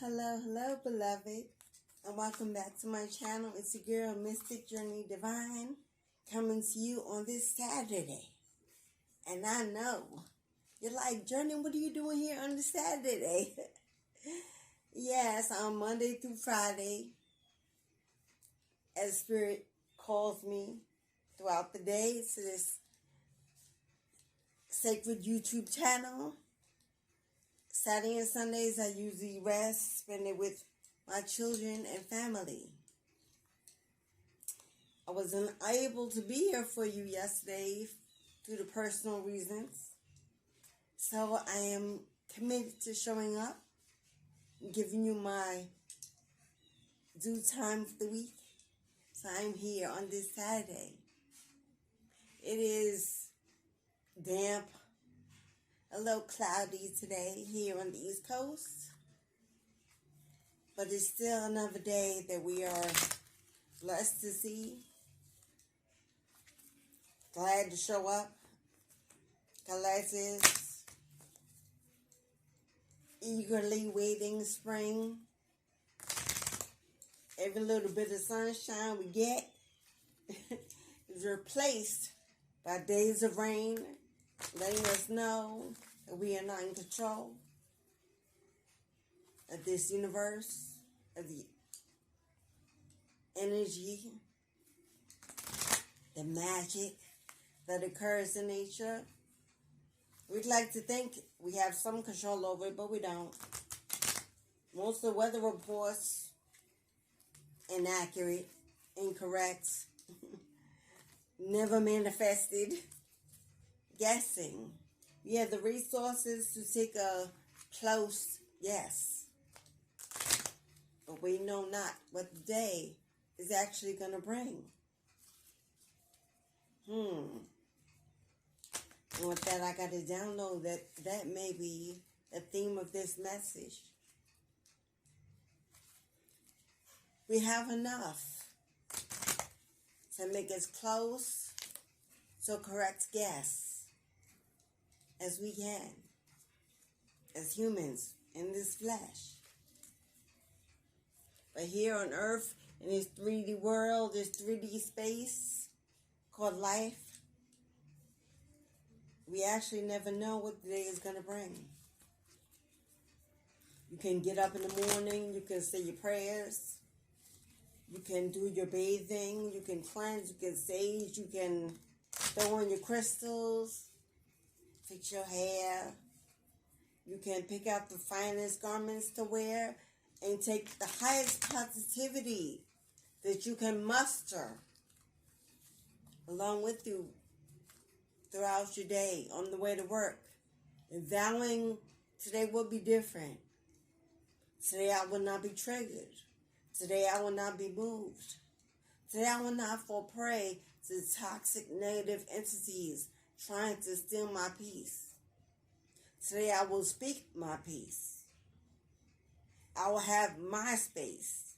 Hello, beloved, and welcome back to my channel. It's your girl, Mystic Journey Divine, coming to you on this Saturday. And I know you're like, Journey, what are you doing here on this Saturday? Yes, on Monday through Friday, as Spirit calls me throughout the day to this sacred YouTube channel. Saturday and Sundays, I usually rest, spend it with my children and family. I wasn't able to be here for you yesterday due to personal reasons. So I am committed to showing up, giving you my due time of the week. So I'm here on this Saturday. It is damp, a little cloudy today here on the East Coast. But it's still another day that we are blessed to see. Glad to show up. Collective. Eagerly waiting spring. Every little bit of sunshine we get is replaced by days of rain, letting us know that we are not in control of this universe, of the energy, the magic that occurs in nature. We'd like to think we have some control over it, but we don't. Most of the weather reports inaccurate, incorrect, never manifested, guessing. We have the resources to take a close yes, but we know not what the day is actually going to bring. And with that, I got to download that may be the theme of this message. We have enough to make as close to a correct guess as we can, as humans in this flesh. But here on Earth, in this 3D world, this 3D space called life, we actually never know what the day is going to bring. You can get up in the morning, you can say your prayers, you can do your bathing, you can cleanse, you can sage, you can throw on your crystals, fix your hair, you can pick out the finest garments to wear, and take the highest positivity that you can muster along with you throughout your day on the way to work. And vowing today will be different. Today I will not be triggered. Today I will not be moved. Today I will not fall prey to toxic negative entities trying to steal my peace. Today I will speak my peace. I will have my space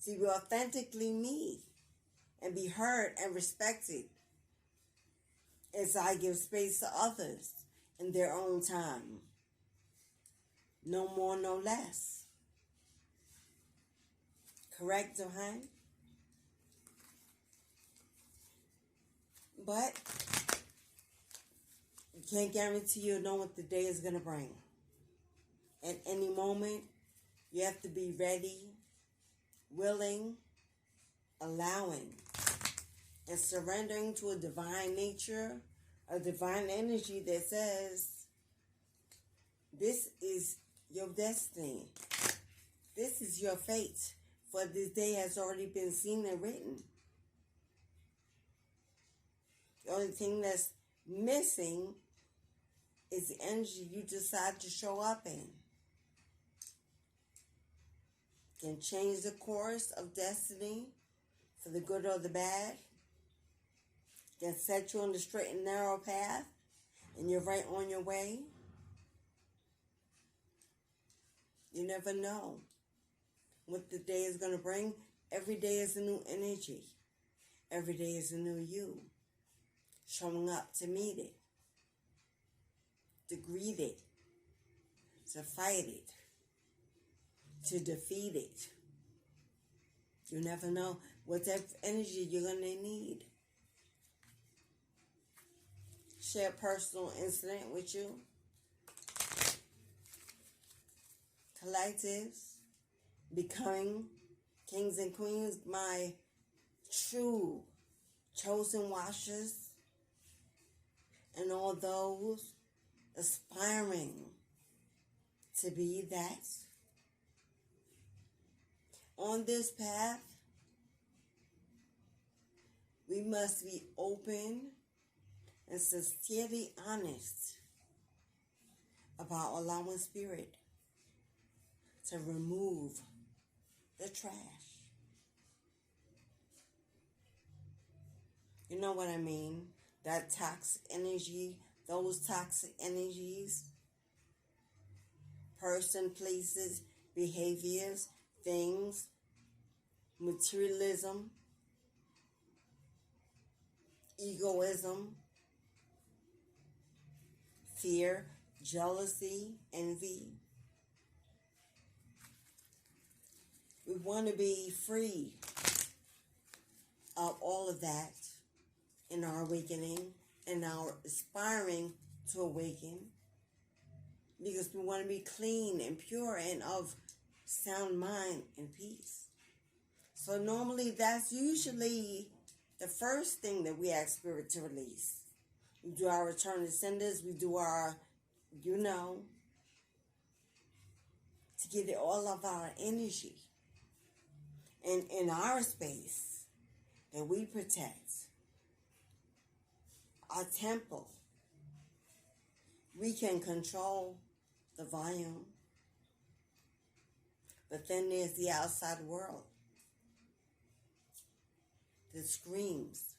to be authentically me and be heard and respected as I give space to others in their own time. No more, no less. Correct, Johan? But you can't guarantee you'll know what the day is going to bring. At any moment, you have to be ready, willing, allowing, and surrendering to a divine nature, a divine energy that says, this is your destiny. This is your fate, for this day has already been seen and written. The only thing that's missing is the energy you decide to show up in. Can change the course of destiny for the good or the bad. Can set you on the straight and narrow path, and you're right on your way. You never know what the day is going to bring. Every day is a new energy. Every day is a new you. Showing up to meet it, to greet it, to fight it, to defeat it. You never know what type of energy you're going to need. Share a personal incident with you. Collectives, becoming kings and queens, my true chosen watchers, and all those aspiring to be that. On this path, we must be open and sincerely honest about allowing Spirit to remove the trash. You know what I mean? That toxic energy, those toxic energies, person, places, behaviors, things, materialism, egoism, fear, jealousy, envy. We want to be free of all of that in our awakening and our aspiring to awaken, because we want to be clean and pure and of sound mind and peace. So normally that's usually the first thing that we ask Spirit to release. We do our return to senders, we do our, to get it all of our energy. And in our space that we protect, our temple, we can control the volume. But then there's the outside world that screams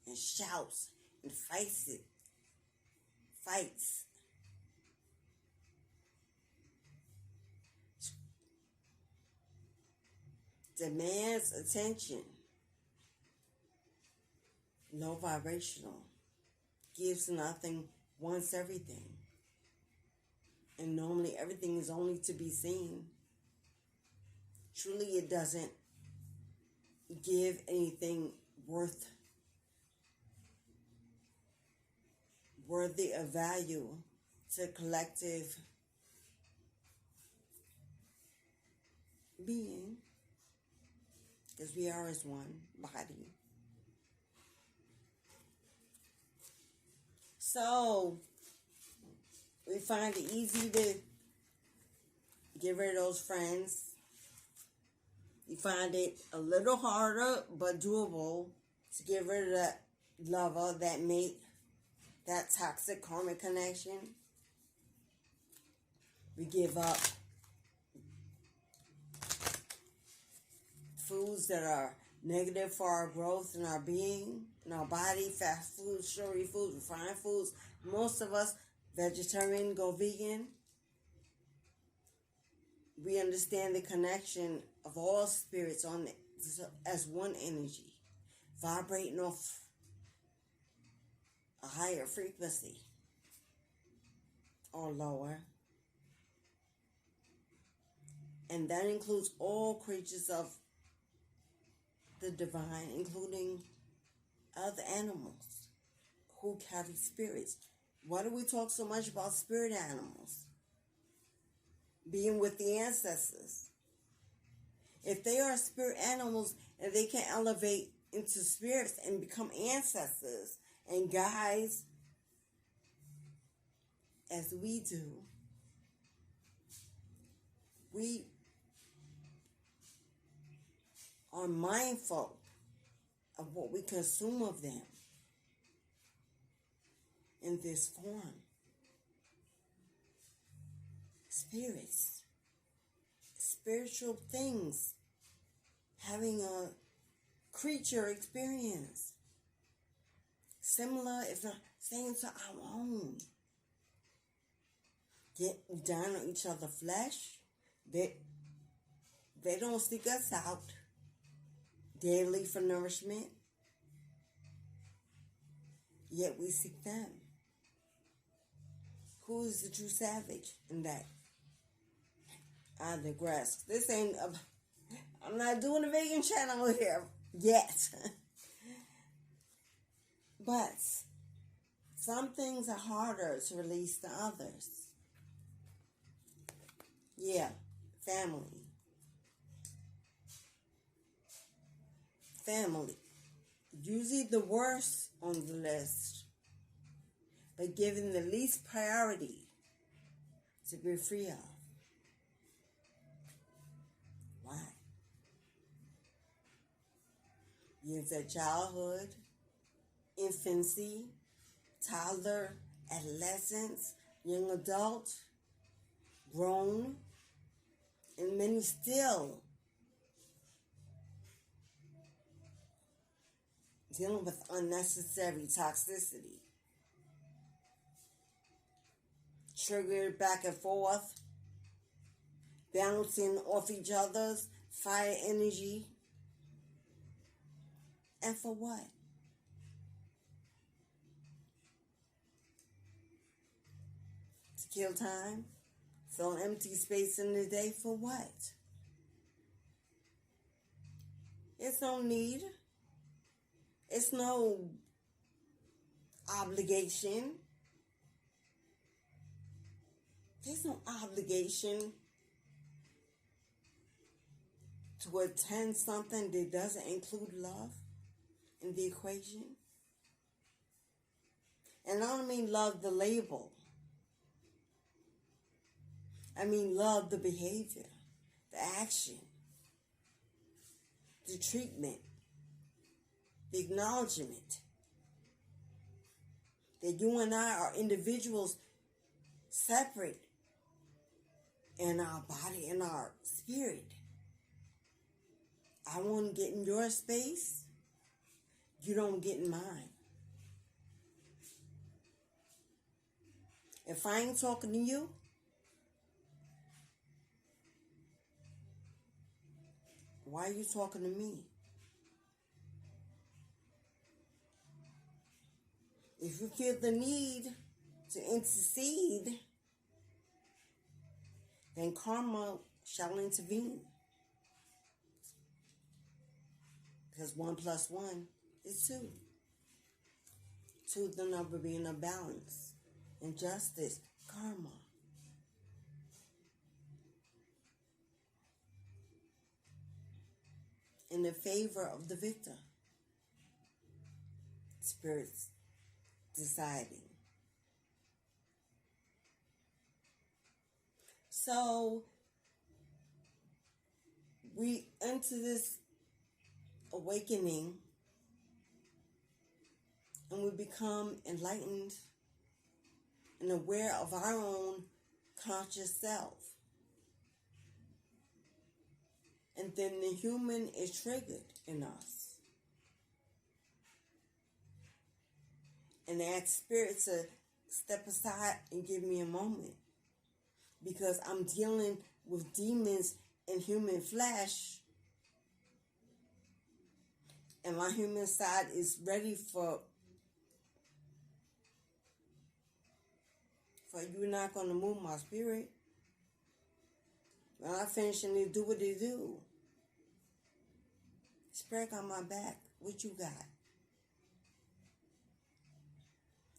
and shouts and fights. Demands attention. Low vibrational. Gives nothing, wants everything. And normally everything is only to be seen. Truly it doesn't give anything worthy of value to collective being. Because we are as one body. So, we find it easy to get rid of those friends. You find it a little harder, but doable, to get rid of that lover, that mate, that toxic karmic connection. We give up foods that are negative for our growth and our being, in our body, fast foods, sugary foods, refined foods. Most of us, vegetarian, go vegan. We understand the connection of all spirits on it as one energy, vibrating off a higher frequency or lower. And that includes all creatures of the divine, including other animals who carry spirits. Why do we talk so much about spirit animals? Being with the ancestors. If they are spirit animals and they can elevate into spirits and become ancestors and guides as we do, we are mindful of what we consume of them in this form. Spirits, spiritual things, having a creature experience, similar, if not same to our own. Get down on each other's flesh. They don't seek us out daily for nourishment, yet we seek them. Who is the true savage in that? I digress. This ain't I'm not doing a vegan channel here yet. But some things are harder to release than others. Yeah, family. Family. Usually the worst on the list, but given the least priority to be free of. Why? Years of childhood, infancy, toddler, adolescence, young adult, grown, and many still dealing with unnecessary toxicity. Triggered back and forth, bouncing off each other's fire energy. And for what? To kill time? Fill empty space in the day for what? It's no need. It's no obligation. There's no obligation to attend something that doesn't include love in the equation. And I don't mean love the label. I mean love the behavior, the action, the treatment, the acknowledgement that you and I are individuals separate in our body and our spirit. I want to get in your space. You don't get in mine. If I ain't talking to you, why are you talking to me? If you feel the need to intercede, then karma shall intervene. Because 1 + 1 is 2. 2 is the number being of balance, injustice, karma. In the favor of the victor. Spirits deciding. So we enter this awakening and we become enlightened and aware of our own conscious self. And then the human is triggered in us. And ask spirit to step aside and give me a moment. Because I'm dealing with demons in human flesh. And my human side is ready for you're not going to move my spirit. When I finish and they do what they do. Spirit got my back. What you got?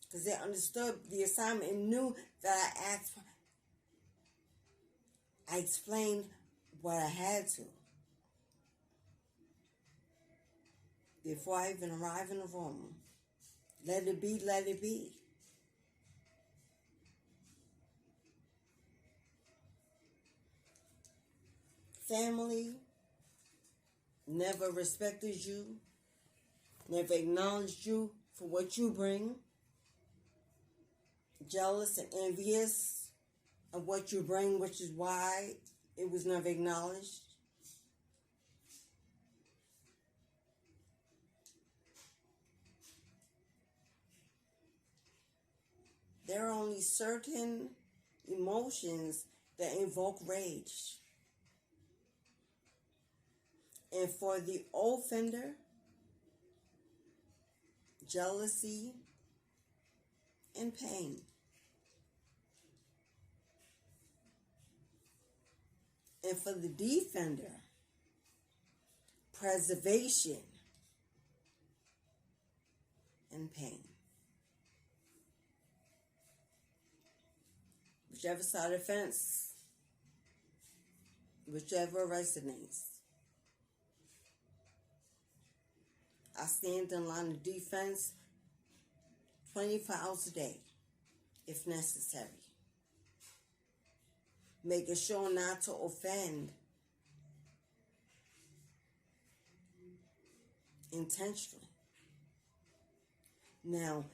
Because they understood the assignment and knew that I asked for. I explained what I had to. Before I even arrive in the room. Let it be, let it be. Family never respected you, never acknowledged you for what you bring. Jealous and envious of what you bring, which is why it was never acknowledged. There are only certain emotions that invoke rage. And for the offender, jealousy and pain. And for the defender, preservation and pain. Whichever side of the fence, whichever resonates. I stand in line of defense 24 hours a day, if necessary. Making sure not to offend intentionally. Now,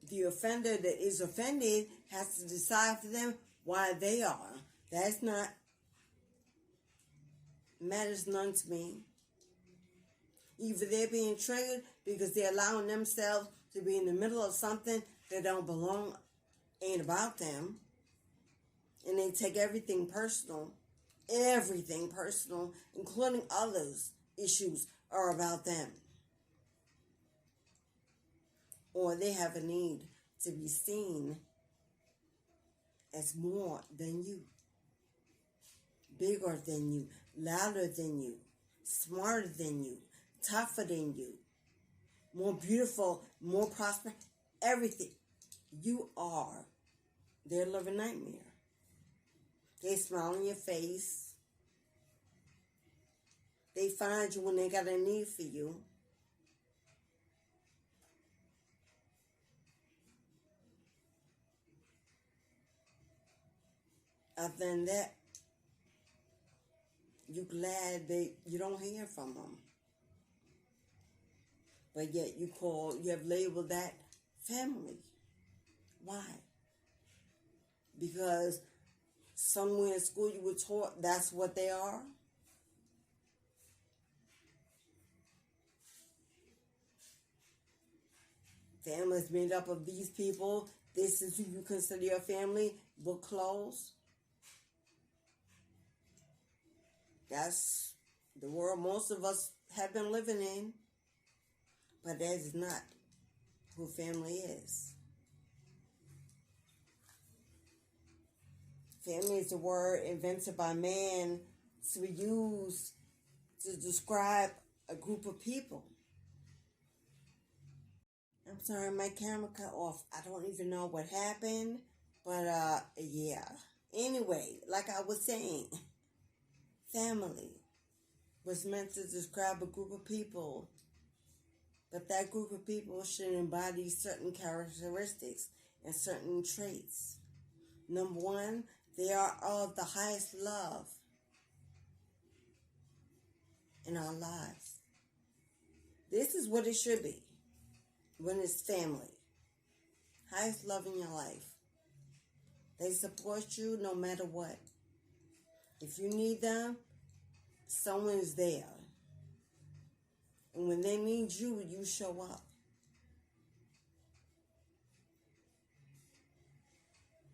the offender that is offended has to decide for them why they are. That's not, matters none to me. Either they're being triggered because they're allowing themselves to be in the middle of something that don't belong, ain't about them, and they take everything personal, including others' issues are about them. Or they have a need to be seen as more than you, bigger than you, louder than you, smarter than you, tougher than you, more beautiful, more prosperous, everything. You are their living nightmare. They smile in your face. They find you when they got a need for you. Other than that, you're glad that you don't hear from them. But yet you have labeled that family. Why? Because somewhere in school you were taught that's what they are? Family is made up of these people. This is who you consider your family. Book closed. That's the world most of us have been living in. But that is not who family is. Family is a word invented by man to be used to describe a group of people. I'm sorry, my camera cut off. I don't even know what happened, but yeah. Anyway, like I was saying, family was meant to describe a group of people, but that group of people should embody certain characteristics and certain traits. Number one, they are of the highest love in our lives. This is what it should be when it's family. Highest love in your life. They support you no matter what. If you need them, someone is there. And when they need you, you show up.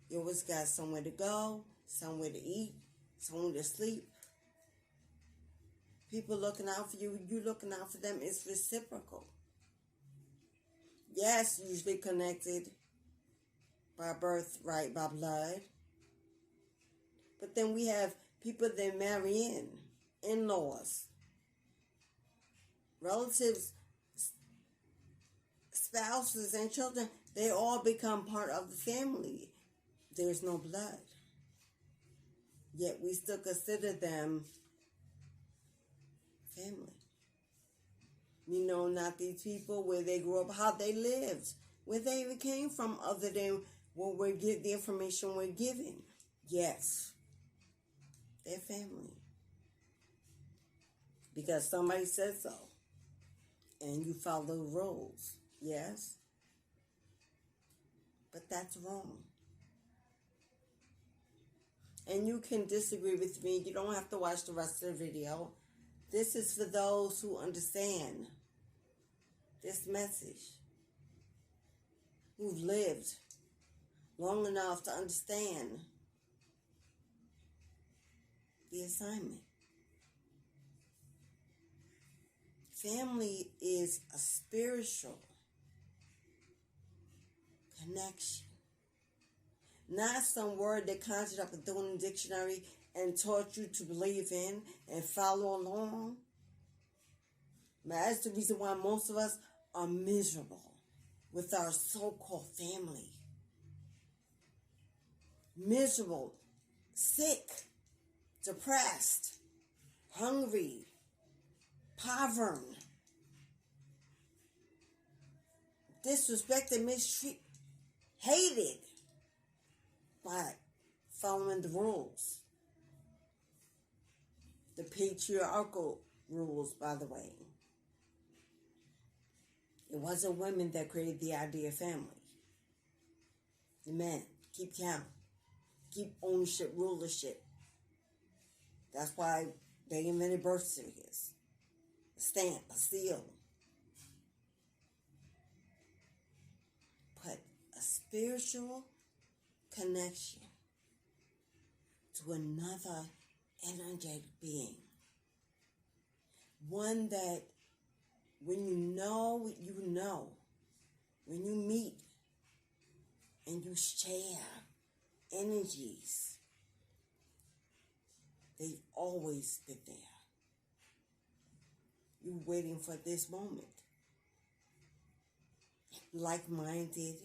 You always got somewhere to go, somewhere to eat, somewhere to sleep. People looking out for you, you looking out for them. It's reciprocal. Yes, usually connected by birthright, by blood. But then we have people that marry in-laws, relatives, spouses, and children. They all become part of the family. There's no blood. Yet we still consider them family. You know, not these people, where they grew up, how they lived, where they even came from, other than what the information we're giving. Yes, they're family. Because somebody said so. And you follow the rules. Yes. But that's wrong. And you can disagree with me. You don't have to watch the rest of the video. This is for those who understand this message, who've lived long enough to understand the assignment. Family is a spiritual connection. Not some word that conjured up and thrown in the dictionary and taught you to believe in and follow along. But that's the reason why most of us are miserable with our so-called family. Miserable, sick, depressed, hungry, poverty, disrespected, mistreated, hated by following the rules. The patriarchal rules, by the way. It wasn't women that created the idea of family. The men. Keep count. Keep ownership, rulership. That's why they invented birth certificates. A stamp, a seal. But a spiritual connection to another energetic being. One that when you know, you know. When you meet and you share energies, they've always been there. You're waiting for this moment. Like-minded,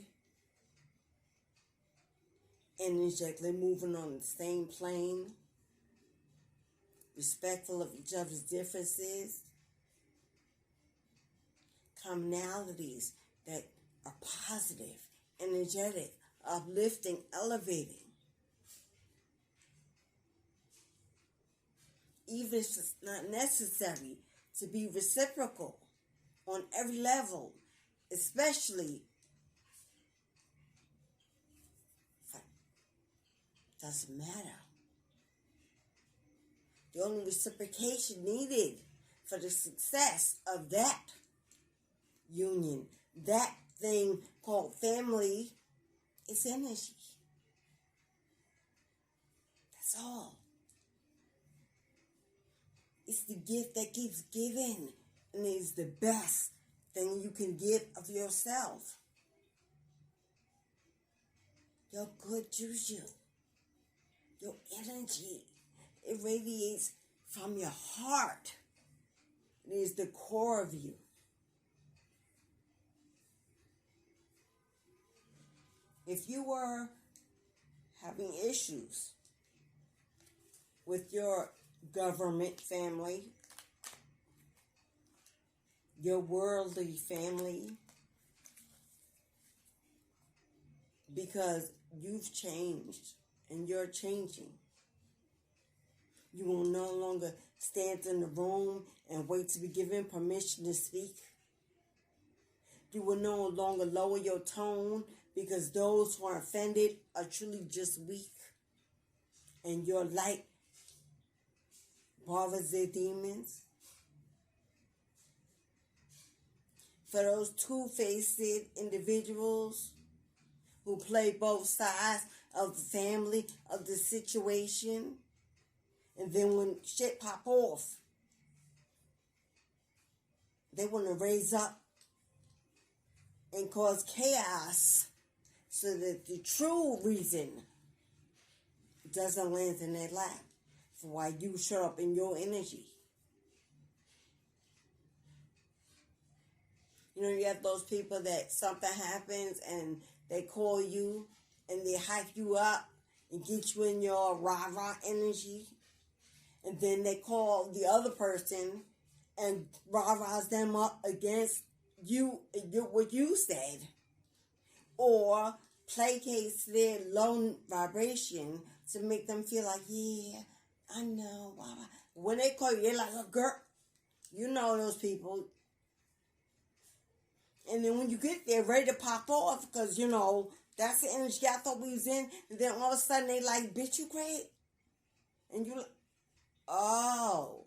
energetically moving on the same plane, respectful of each other's differences, commonalities that are positive, energetic, uplifting, elevating. Even if it's not necessary to be reciprocal on every level, especially if it doesn't matter. The only reciprocation needed for the success of that union, that thing called family, is energy. That's all. It's the gift that keeps giving, and it's the best thing you can give of yourself. Your good juju, your energy, it radiates from your heart. It is the core of you. If you were having issues with your government family, your worldly family, because you've changed and you're changing, you will no longer stand in the room and wait to be given permission to speak. You will no longer lower your tone because those who are offended are truly just weak. And your light bothers their demons. For those two-faced individuals who play both sides of the family, of the situation, and then when shit pop off, they want to raise up and cause chaos so that the true reason doesn't land in their lap for why you show up in your energy. You know, you have those people that something happens and they call you and they hype you up and get you in your rah-rah energy. And then they call the other person and rah-rahs them up against you, what you said. Or placates their low vibration to make them feel like, yeah, I know. Blah, blah. When they call you, you're like a girl. You know those people. And then when you get there, ready to pop off, because, you know, that's the energy I thought we was in. And then all of a sudden, they like, bitch, you great. And you're like, oh,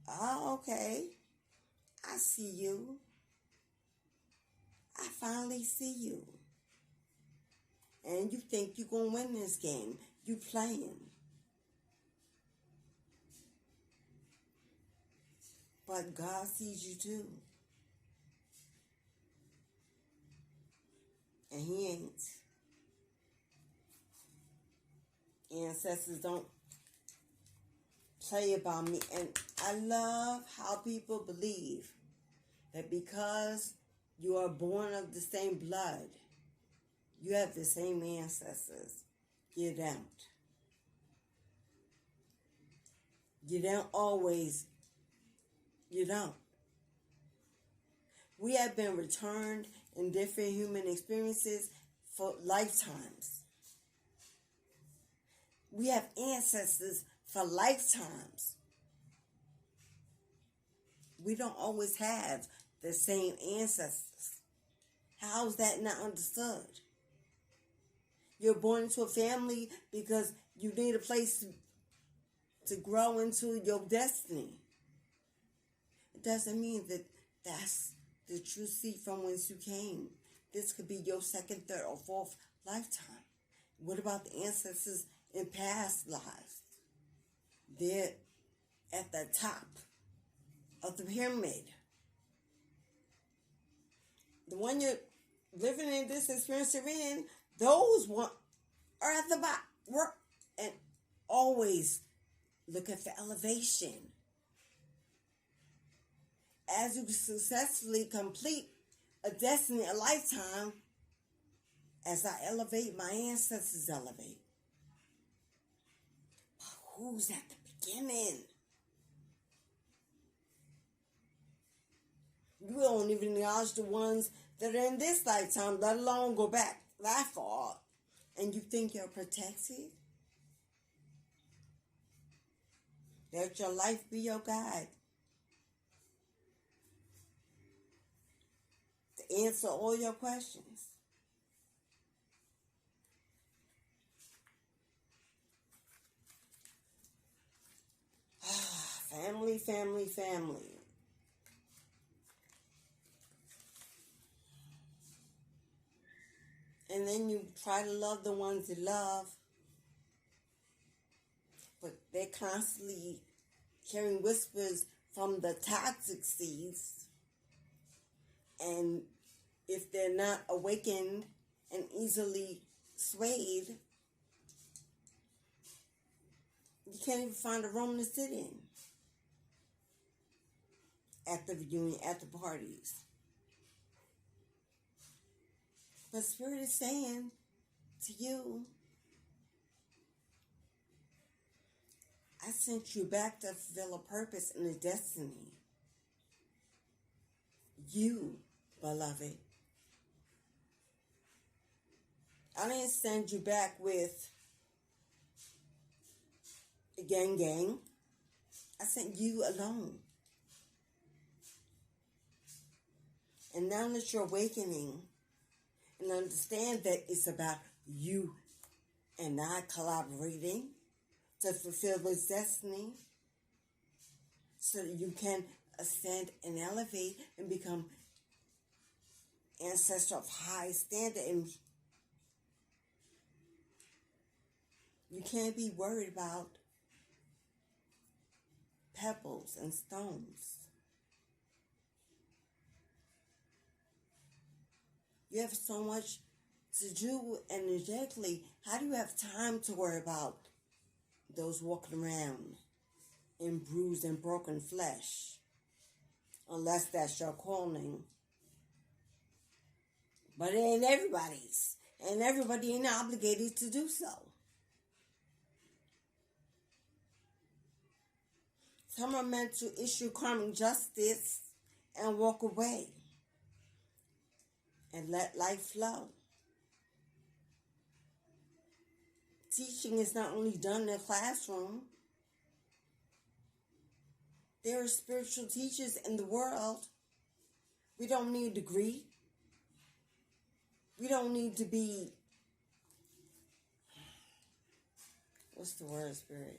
okay. I see you. I finally see you. And you think you're going to win this game. You playing. But God sees you too. And he ain't. Ancestors don't play about me. And I love how people believe that because you are born of the same blood, you have the same ancestors. You don't. You don't always. You don't. We have been returned in different human experiences for lifetimes. We have ancestors for lifetimes. We don't always have the same ancestors. How is that not understood? You're born into a family because you need a place to grow into your destiny. It doesn't mean that that's the true seed from whence you came. This could be your second, third, or fourth lifetime. What about the ancestors in past lives? They're at the top of the pyramid. The one you're living in, this experience you're in, those one are at the bottom. And always look at the elevation. As you successfully complete a destiny, a lifetime, as I elevate, my ancestors elevate. But who's at the beginning? You don't even acknowledge the ones that are in this lifetime, let alone go back that far. And you think you're protected? Let your life be your guide. To answer all your questions. Family, family, family. And then you try to love the ones you love, but they're constantly hearing whispers from the toxic seeds. And if they're not awakened and easily swayed, you can't even find a room to sit in at the reunion, at the parties. But Spirit is saying to you, I sent you back to fulfill a purpose and a destiny. You, beloved. I didn't send you back with a gang. I sent you alone. And now that you're awakening and understand that it's about you and I collaborating to fulfill this destiny so that you can ascend and elevate and become ancestor of high standard. And you can't be worried about pebbles and stones. You have so much to do energetically. How do you have time to worry about those walking around in bruised and broken flesh? Unless that's your calling. But it ain't everybody's. And everybody ain't obligated to do so. Some are meant to issue karmic justice and walk away. And let life flow. Teaching is not only done in a classroom. There are spiritual teachers in the world. We don't need a degree. We don't need to be, what's the word, Spirit?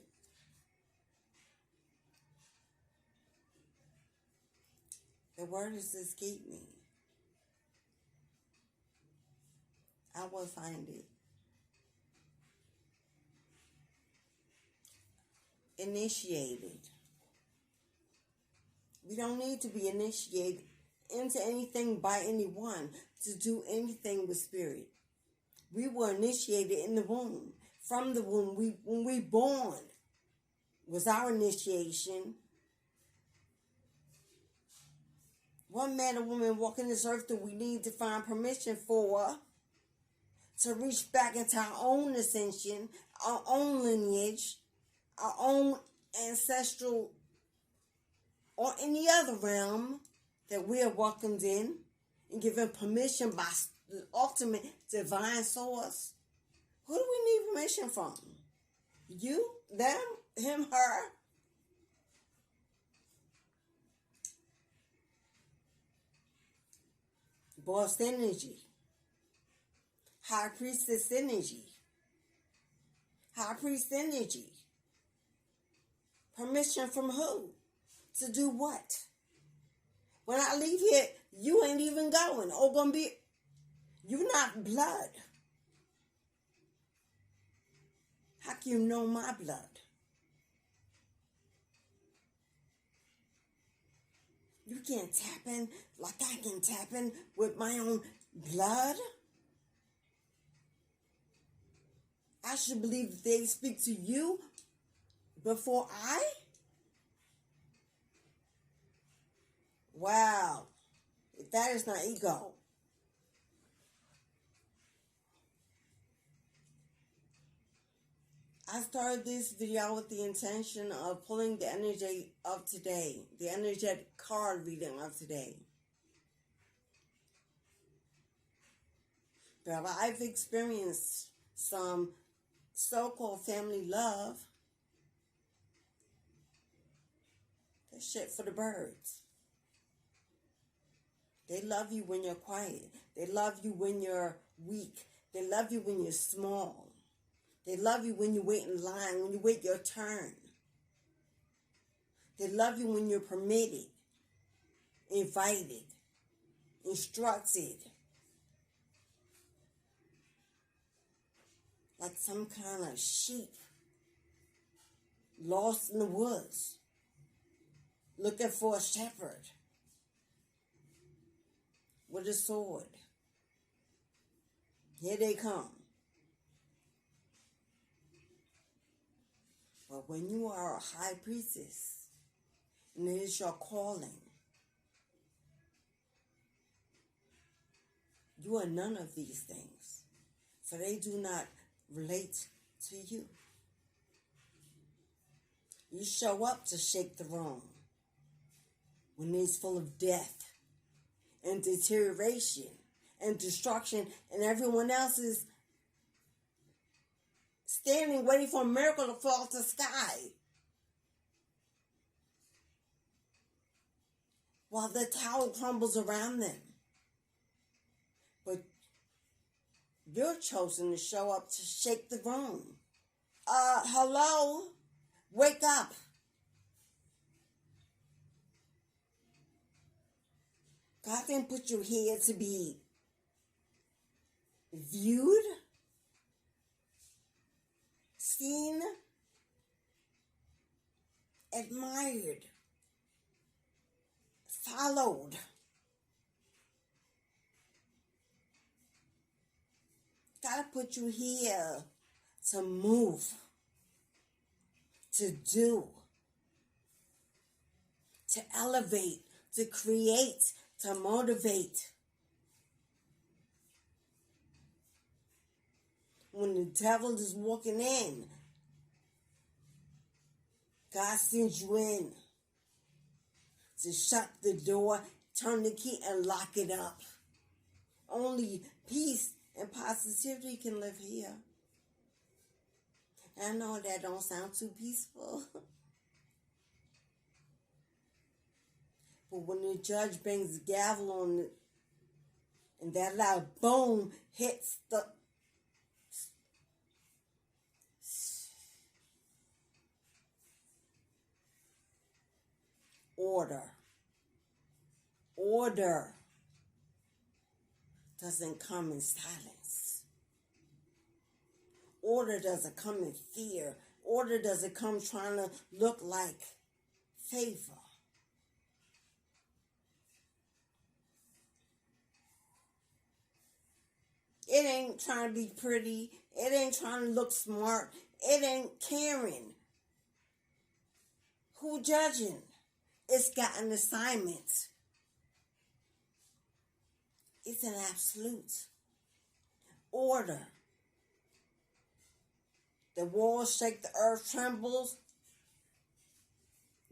The word has escaped me. I will find it. Initiated. We don't need to be initiated into anything by anyone to do anything with Spirit. We were initiated in the womb from the womb, when we born, was our initiation. What man or woman walking this earth do we need to find permission for to reach back into our own ascension, our own lineage, our own ancestral, or any other realm that we are welcomed in and given permission by the ultimate divine source? Who do we need permission from? You, them, him, her? Boss energy. High priestess energy. High priest energy. Permission from who? To do what? When I leave here, you ain't even going. Oh, gonna be, you not blood. How can you know my blood? You can't tap in like I can tap in with my own blood. I should believe that they speak to you before I? Wow. If that is not ego. I started this video with the intention of pulling the energy of today, the energetic card reading of today. But I've experienced some so-called family love. That's shit for the birds. They love you when you're quiet. They love you when you're weak. They love you when you're small. They love you when you wait in line, when you wait your turn. They love you when you're permitted, invited, instructed. Like some kind of sheep lost in the woods, looking for a shepherd with a sword. Here they come. But when you are a high priestess, and it is your calling, you are none of these things. So they do not relate to you. You show up to shake the room when it's full of death and deterioration and destruction, and everyone else is standing waiting for a miracle to fall to the sky. While the tower crumbles around them. But you're chosen to show up to shake the room. Hello? Wake up. God didn't put you here to be viewed, seen, admired, followed. God put you here to move, to do, to elevate, to create, to motivate. When the devil is walking in, God sends you in to shut the door, turn the key, and lock it up. Only peace and positivity can live here. I know that don't sound too peaceful. But when the judge bangs the gavel on it, and that loud boom hits the order. Order doesn't come in silence. Order doesn't come in fear. Order doesn't come trying to look like favor. It ain't trying to be pretty. It ain't trying to look smart. It ain't caring. Who judging? It's got an assignment. It's an absolute order. The walls shake, the earth trembles.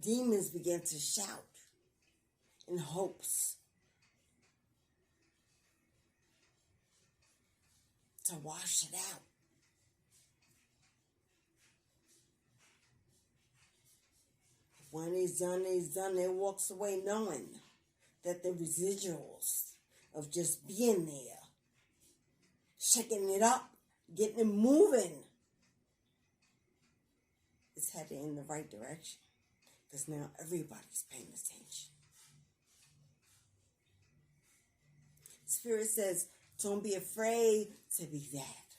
Demons begin to shout in hopes to wash it out. When it's done, it's done. It walks away knowing that the residuals of just being there, shaking it up, getting it moving, is headed in the right direction. Because now everybody's paying attention. Spirit says, don't be afraid to be that.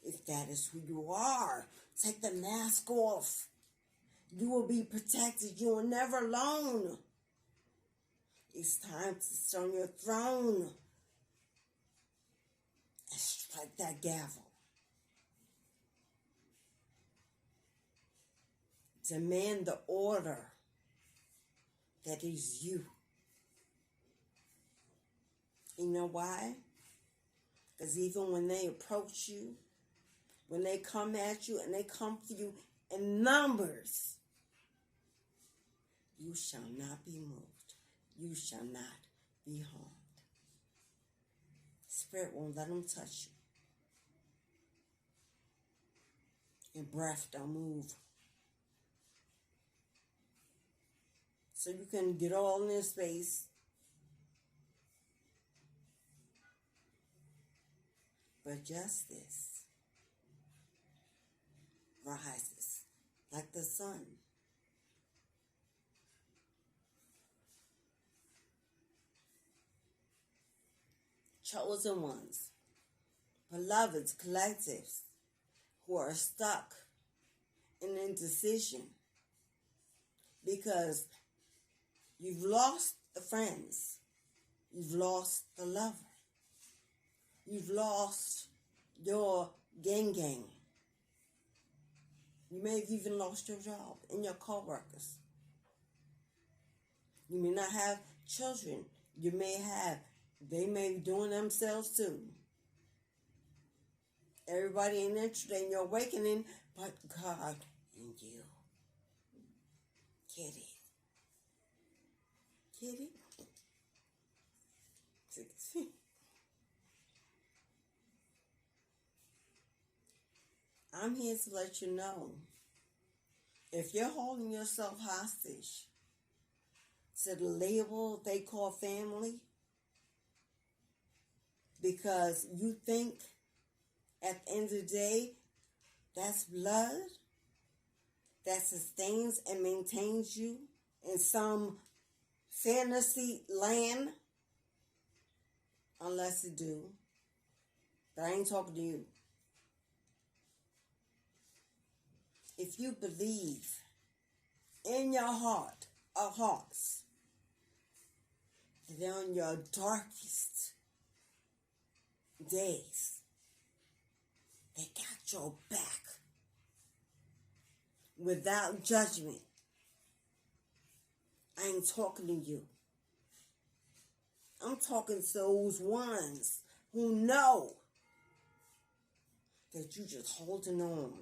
If that is who you are, take the mask off. You will be protected. You are never alone. It's time to sit on your throne and strike that gavel. Demand the order that is you. You know why? Because even when they approach you, when they come at you and they come for you in numbers, you shall not be moved. You shall not be harmed. Spirit won't let them touch you. Your breath don't move. So you can get all in this space. But justice rises like the sun. Chosen ones, beloveds, collectives who are stuck in indecision because you've lost the friends, you've lost the lover, you've lost your gang. You may have even lost your job and your co-workers. You may not have children. They may be doing themselves too. Everybody ain't interested in your awakening, but God and you. Get it? Get it? I'm here to let you know, if you're holding yourself hostage to the label they call family, because you think at the end of the day, that's blood that sustains and maintains you in some fantasy land, unless it do. But I ain't talking to you. If you believe in your heart of hearts that on your darkest days, they got your back without judgment, I ain't talking to you. I'm talking to those ones who know that you just holding on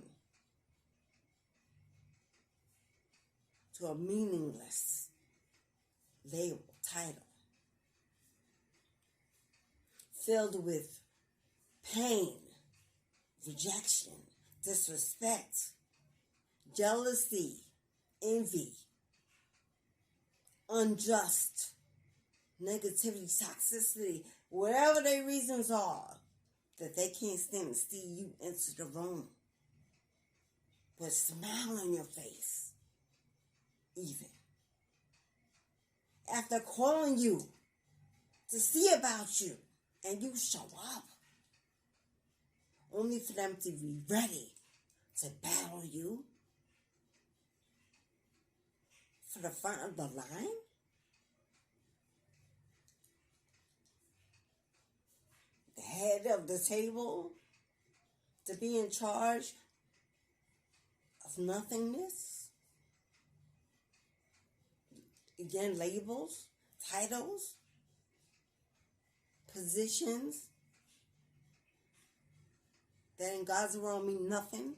to a meaningless label, title, filled with pain, rejection, disrespect, jealousy, envy, unjust, negativity, toxicity, whatever their reasons are, that they can't stand to see you enter the room with a smile on your face, even after calling you to see about you, and you show up, only for them to be ready to battle you for the front of the line? head of the table, to be in charge of nothingness. Again, labels, titles, positions that in God's world mean nothing.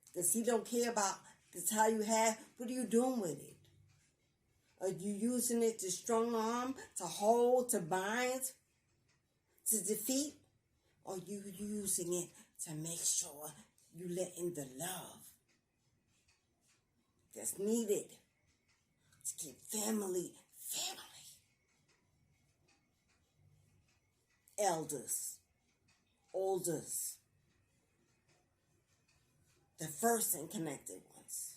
Because He don't care about the title you have. What are you doing with it? Are you using it to strong arm, to hold, to bind, to defeat? Or are you using it to make sure you let in the love that's needed to keep family? Elders, olders, the first and connected ones.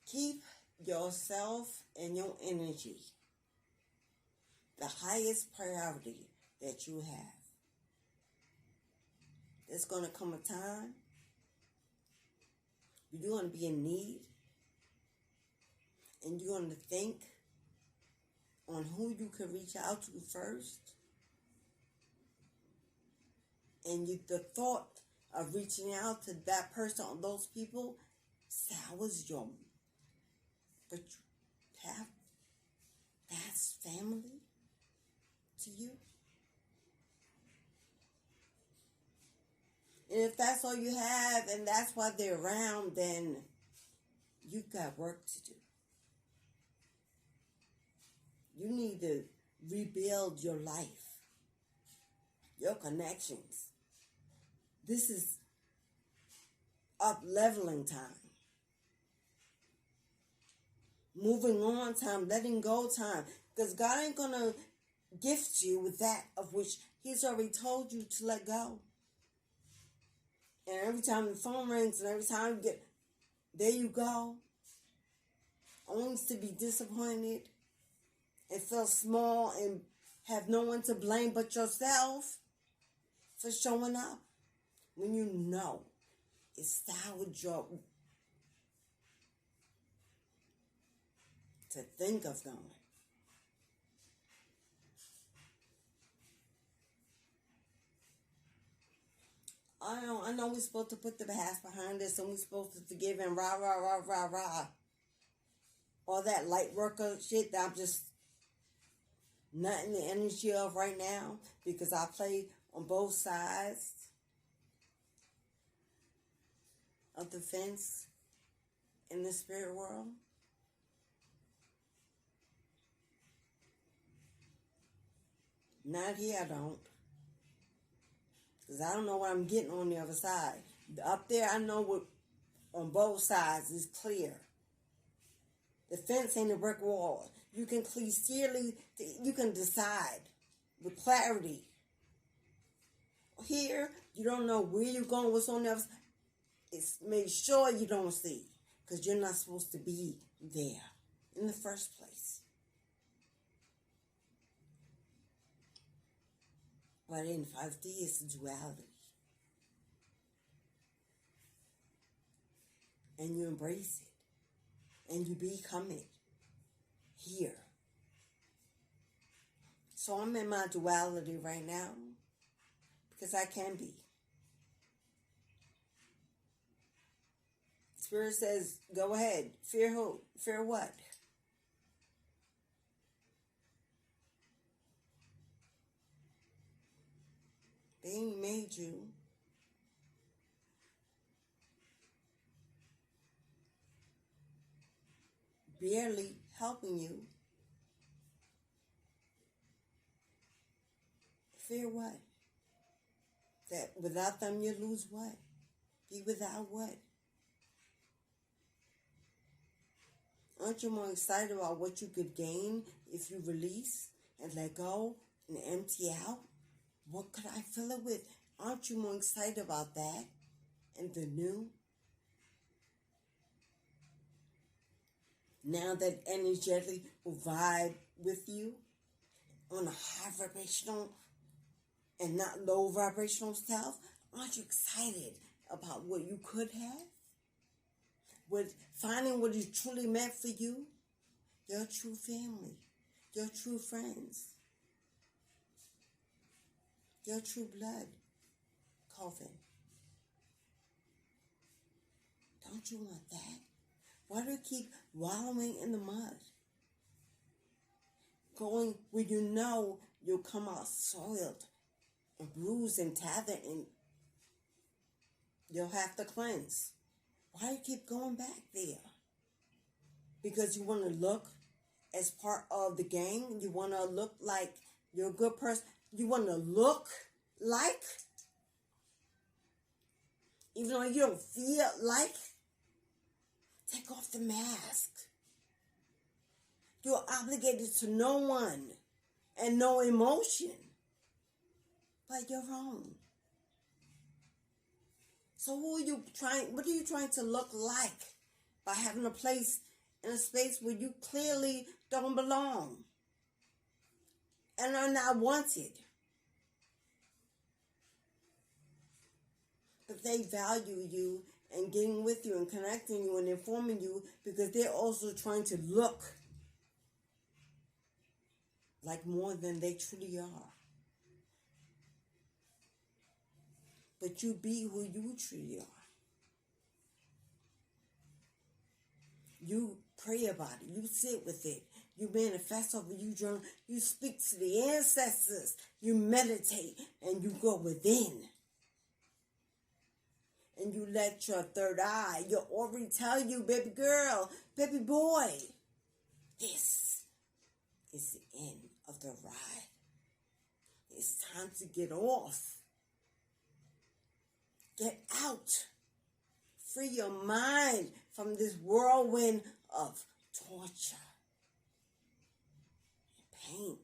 Keep yourself and your energy the highest priority that you have. There's going to come a time you're going to be in need, and you're going to think on who you can reach out to first. And the thought of reaching out to that person or those people sours your. But you have that's family to you. And if that's all you have and that's why they're around, then you've got work to do. You need to rebuild your life, your connections. This is up-leveling time. Moving on time, letting go time. Because God ain't going to gift you with that of which He's already told you to let go. And every time the phone rings and every time you get, there you go. Only to be disappointed and feel small and have no one to blame but yourself for showing up. When you know it's our job to think of going. I know we're supposed to put the past behind us and we're supposed to forgive and rah, rah, rah, rah, rah. All that light worker shit that I'm just not in the energy of right now because I play on both sides of the fence in the spirit world. Not here, I don't. Because I don't know what I'm getting on the other side. Up there, I know what on both sides is clear. The fence ain't a brick wall. You can clearly, you can decide with clarity. Here, you don't know where you're going, what's on the other side. It's make sure you don't see. Because you're not supposed to be there in the first place. But in 5D, it's a duality. And you embrace it. And you become it. Here. So I'm in my duality right now. Because I can be. Spirit says, go ahead. Fear who? Fear what? They ain't made you. Barely helping you. Fear what? That without them you lose what? Be without what? Aren't you more excited about what you could gain if you release and let go and empty out? What could I fill it with? Aren't you more excited about that and the new? Now that energetically will vibe with you on a high vibrational and not low vibrational self, aren't you excited about what you could have? with finding what is truly meant for you, your true family, your true friends, your true blood coven. Don't you want that? Why do you keep wallowing in the mud? Going where you know you'll come out soiled and bruised and tattered and you'll have to cleanse. Why do you keep going back there? Because you want to look as part of the game? You want to look like you're a good person? You want to look like? Even though you don't feel like? Take off the mask. You're obligated to no one and no emotion but your own. So what are you trying to look like by having a place in a space where you clearly don't belong and are not wanted? But they value you and getting with you and connecting you and informing you because they're also trying to look like more than they truly are. But you be who you truly are. You pray about it. You sit with it. You manifest over it. You journal. You speak to the ancestors. You meditate and you go within. And you let your third eye, your aura tell you, baby girl, baby boy, this is the end of the ride. It's time to get off. Get out. Free your mind from this whirlwind of torture and pain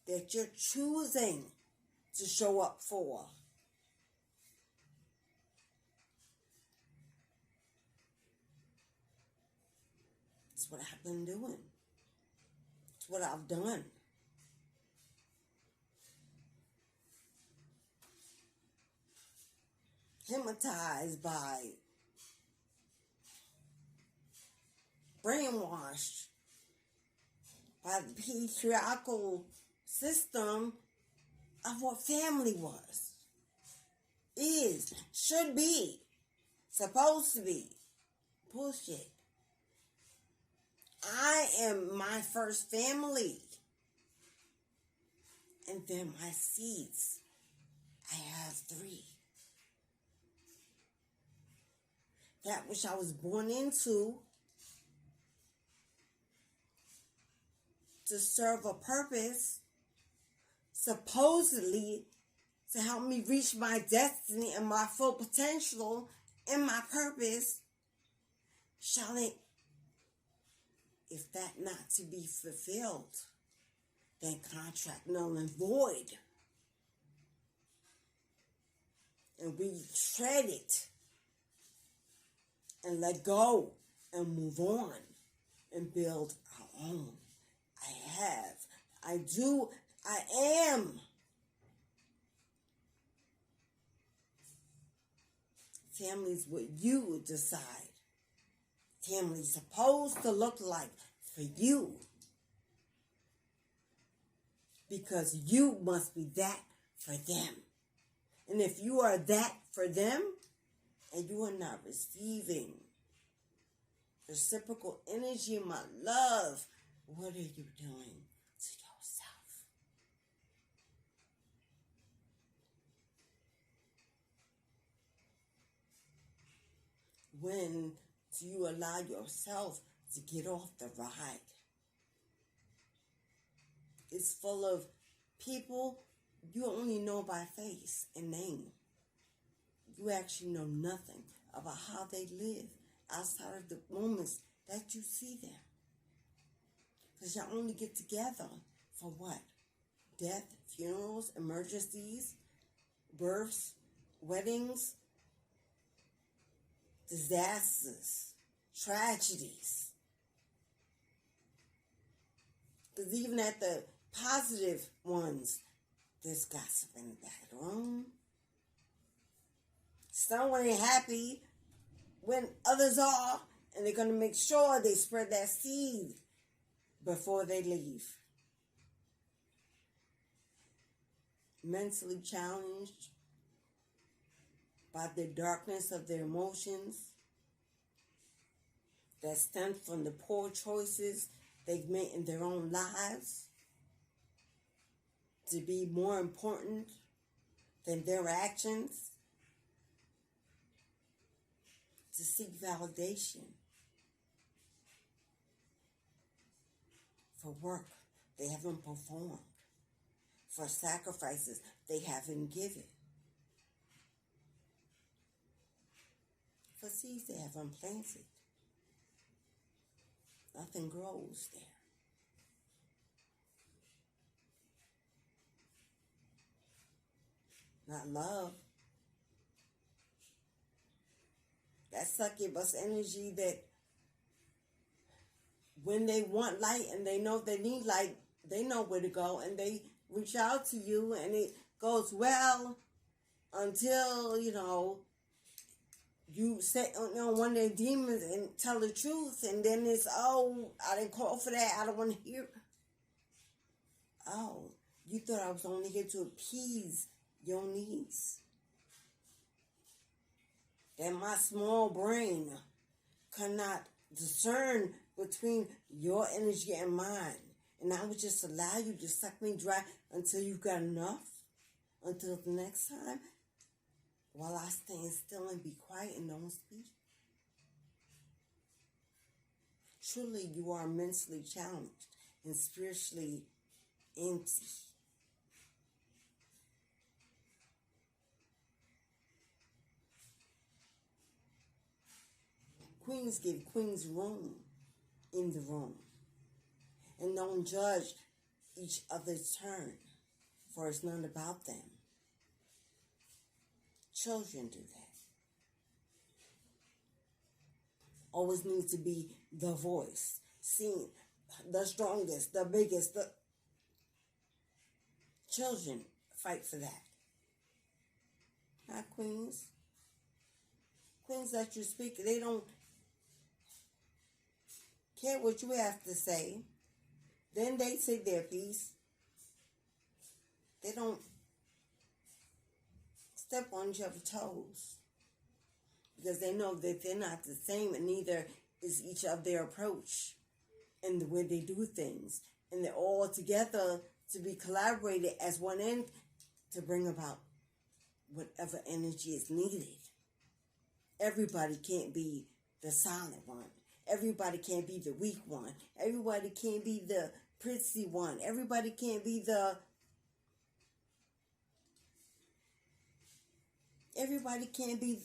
that you're choosing to show up for. It's what I've been doing. It's what I've done. Hypnotized by, brainwashed by the patriarchal system of what family was, is, should be, supposed to be. Bullshit. I am my first family. And then my seeds. I have 3. That which I was born into to serve a purpose, supposedly to help me reach my destiny and my full potential and my purpose, shall it, if that not to be fulfilled, then contract null and void. And we tread it and let go and move on and build our own. I am. Family's what you decide. Family's supposed to look like for you. Because you must be that for them. And if you are that for them, and you are not receiving reciprocal energy, my love, what are you doing to yourself? When do you allow yourself to get off the ride? It's full of people you only know by face and name. You actually know nothing about how they live outside of the moments that you see them. Because y'all only get together for what? Death, funerals, emergencies, births, weddings, disasters, tragedies. Because even at the positive ones, there's gossip in the back room. Someone ain't happy when others are, and they're going to make sure they spread that seed before they leave. Mentally challenged by the darkness of their emotions that stem from the poor choices they've made in their own lives to be more important than their actions, to seek validation for work they haven't performed, for sacrifices they haven't given, for seeds they haven't planted. Nothing grows there. Not love. That succubus energy that when they want light and they know they need light, they know where to go and they reach out to you, and it goes well until, you set on one of their demons and tell the truth, and then it's, oh, I didn't call for that, I don't want to hear. Oh, you thought I was only here to appease your needs. That my small brain cannot discern between your energy and mine. And I would just allow you to suck me dry until you've got enough. Until the next time, while I stand still and be quiet and don't speak. Truly, you are mentally challenged and spiritually empty. Queens give queens room in the room. And don't judge each other's turn, for it's not about them. Children do that. Always need to be the voice, seen, the strongest, the biggest. The children fight for that. Not queens. Queens that you speak, they don't care what you have to say. Then they say their piece. They don't step on each other's toes because they know that they're not the same, and neither is each of their approach and the way they do things. And they're all together to be collaborated as one end to bring about whatever energy is needed. Everybody can't be the silent one. Everybody can't be the weak one. Everybody can't be the prissy one. Everybody can't be the... Everybody can't be...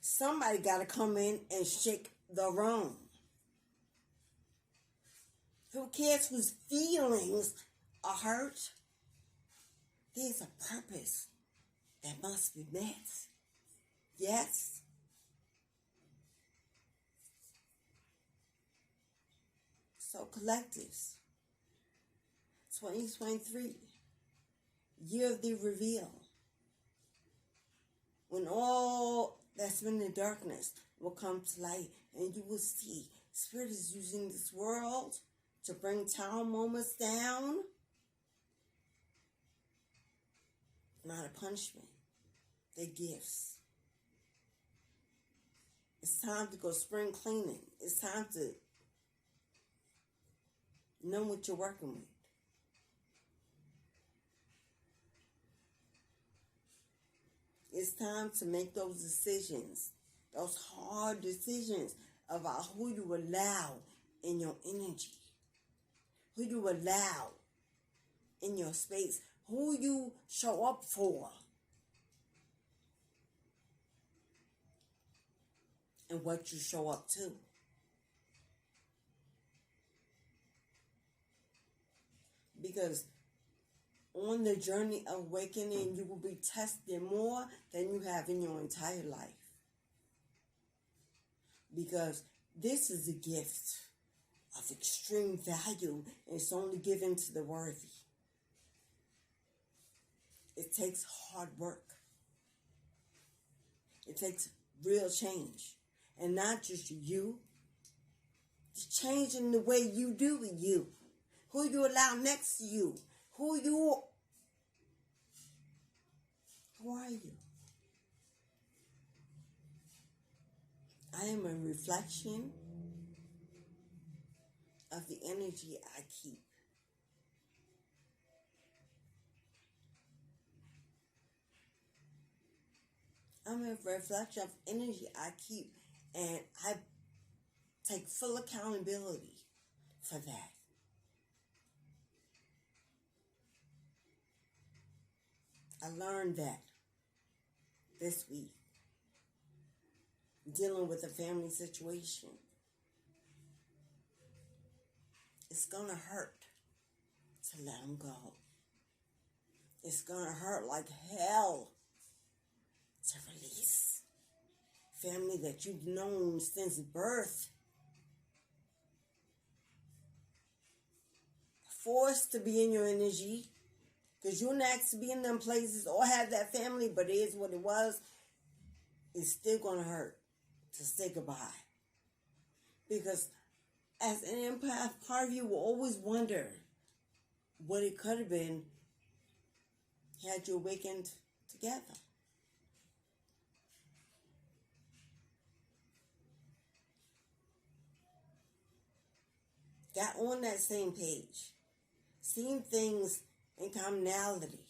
Somebody got to come in and shake the room. Who cares whose feelings are hurt? There's a purpose that must be met. Yes. So collectives, 2023, year of the reveal, when all that's been in darkness will come to light, and you will see Spirit is using this world to bring town moments down. Not a punishment. They're gifts. It's time to go spring cleaning. It's time to know what you're working with. It's time to make those decisions, those hard decisions about who you allow in your energy, who you allow in your space, who you show up for, and what you show up to. Because on the journey of awakening, you will be tested more than you have in your entire life. Because this is a gift of extreme value, and it's only given to the worthy. It takes hard work. It takes real change. And not just you. It's changing the way you do you. Who you allow next to you. Who are you? I am a reflection of the energy I keep. I'm a reflection of energy I keep, and I take full accountability for that. I learned that this week, dealing with a family situation. It's going to hurt to let them go. It's going to hurt like hell to release family that you've known since birth. Forced to be in your energy because you're not to be in them places or have that family, but it is what it was. It's still going to hurt to say goodbye. Because as an empath, part of you will always wonder what it could have been had you awakened together. Got on that same page. Seen things in commonality.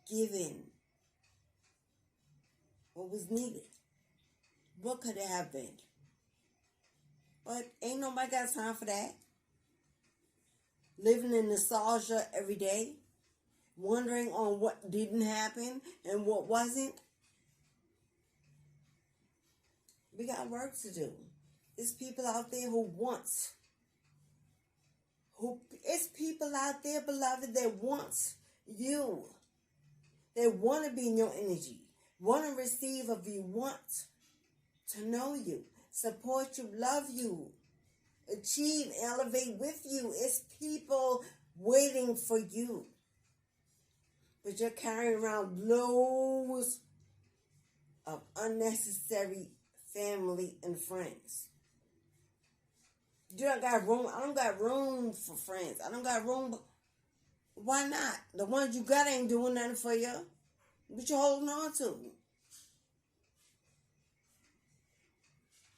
Given what was needed. What could it have been? But ain't nobody got time for that. Living in nostalgia every day. Wondering on what didn't happen and what wasn't. We got work to do. There's people out there who wants. It's people out there, beloved, that wants you. They want to be in your energy. Want to receive of you. Want to know you. Support you. Love you. Achieve, elevate with you. It's people waiting for you. But you're carrying around loads of unnecessary family and friends. You don't got room. I don't got room for friends. I don't got room. Why not? The ones you got ain't doing nothing for you. What you holding on to?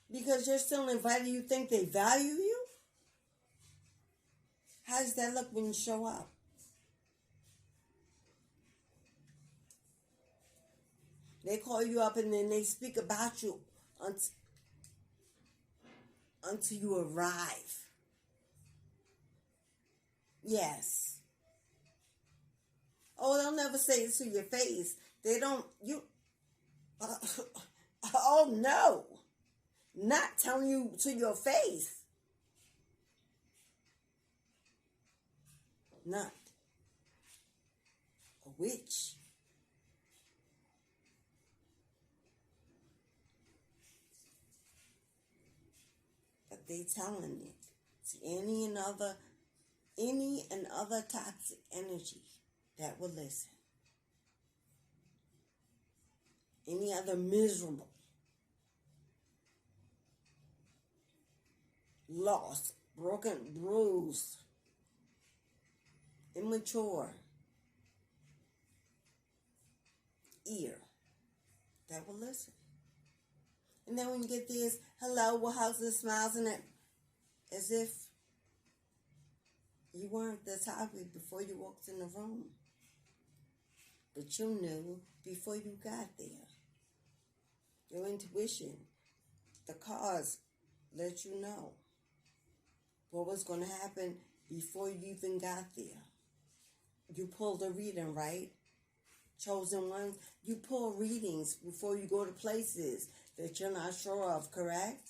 Because you're still invited, you think they value you? How does that look when you show up? They call you up and then they speak about you until you arrive. Yes. Oh, they'll never say it to your face. They don't, oh no. Not telling you to your face. Not a witch. But they telling it to any and other toxic energy that will listen. Any other miserable, lost, broken, bruised, immature ear that will listen. And then when you get this, hello, well, how's the smiles and it, as if you weren't the topic before you walked in the room. But you knew before you got there. Your intuition, the cards let you know what was going to happen before you even got there. You pulled a reading, right? Chosen ones. You pull readings before you go to places that you're not sure of, correct?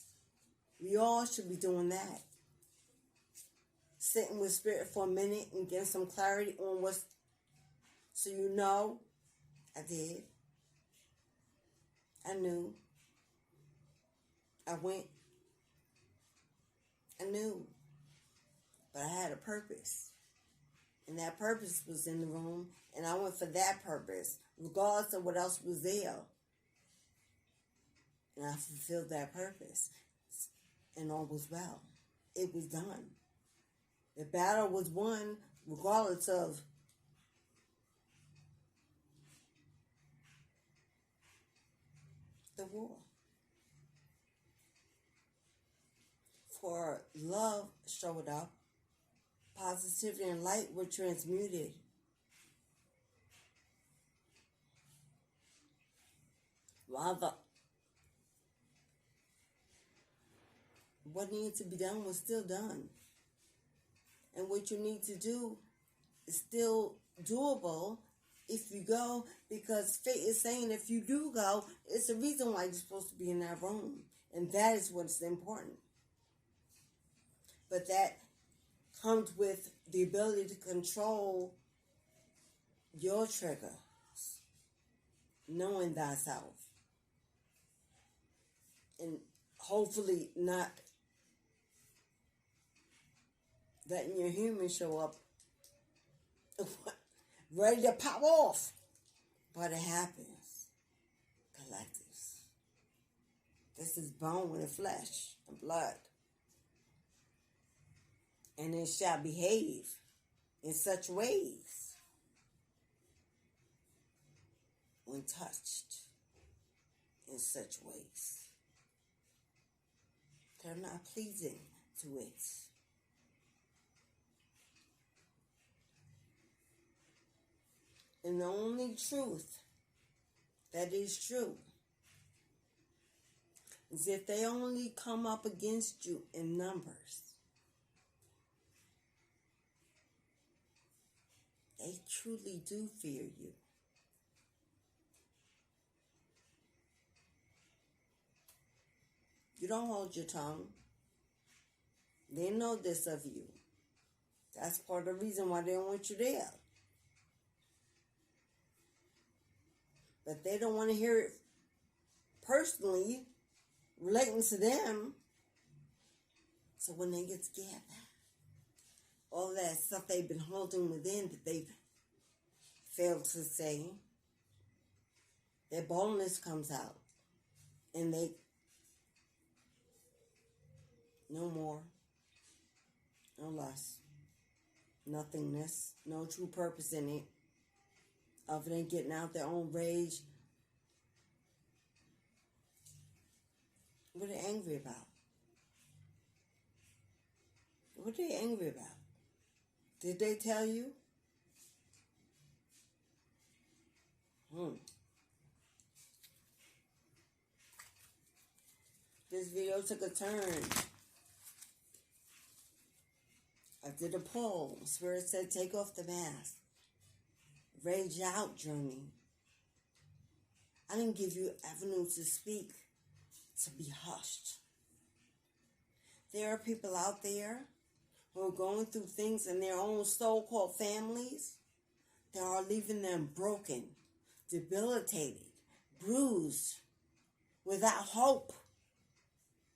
We all should be doing that. Sitting with spirit for a minute and getting some clarity on what's, so you know. I did. I knew. I went. I knew. But I had a purpose. And that purpose was in the room. And I went for that purpose. Regardless of what else was there. And I fulfilled that purpose. And all was well. It was done. The battle was won regardless of the war. For love showed up, positivity and light were transmuted. While what needed to be done was still done. And what you need to do is still doable if you go, because fate is saying if you do go, it's the reason why you're supposed to be in that room. And that is what's important. But that comes with the ability to control your triggers, knowing thyself, and hopefully not letting your human show up ready to pop off. But it happens. Collectives. This is bone and flesh and blood. And it shall behave in such ways when touched in such ways. They're not pleasing to it. And the only truth that is true is if they only come up against you in numbers, they truly do fear you. You don't hold your tongue. They know this of you. That's part of the reason why they don't want you there. But they don't want to hear it personally relating to them. So when they get together, all that stuff they've been holding within that they've failed to say, their boldness comes out. And they, no more, no less, nothingness, no true purpose in it, other than getting out their own rage. What are they angry about? What are they angry about? Did they tell you? This video took a turn. I did a poll. Spirit said, take off the mask. Rage out journey. I didn't give you avenue to speak, to be hushed. There are people out there who are going through things in their own so-called families that are leaving them broken, debilitated, bruised, without hope,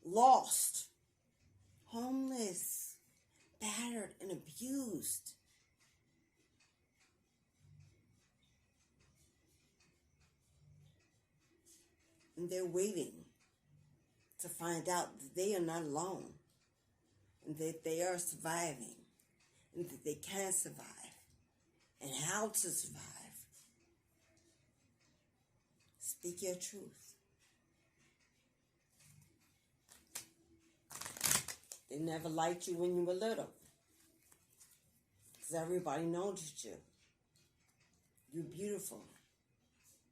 lost, homeless, battered, and abused. And they're waiting to find out that they are not alone, and that they are surviving, and that they can survive, and how to survive. Speak your truth. They never liked you when you were little, because everybody noticed you. You're beautiful.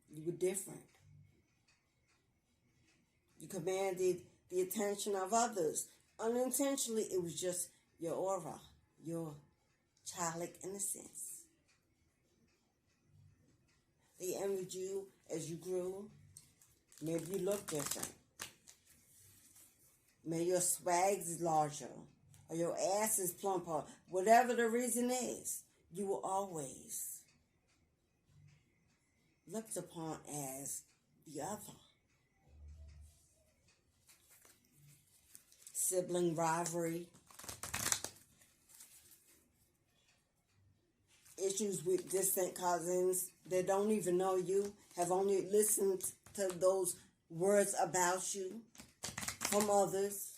You were different. You commanded the attention of others. Unintentionally, it was just your aura, your childlike innocence. They envied you as you grew. Maybe you looked different. Maybe your swags is larger, or your ass is plumper. Whatever the reason is, you were always looked upon as the other. Sibling rivalry, issues with distant cousins that don't even know you, have only listened to those words about you from others.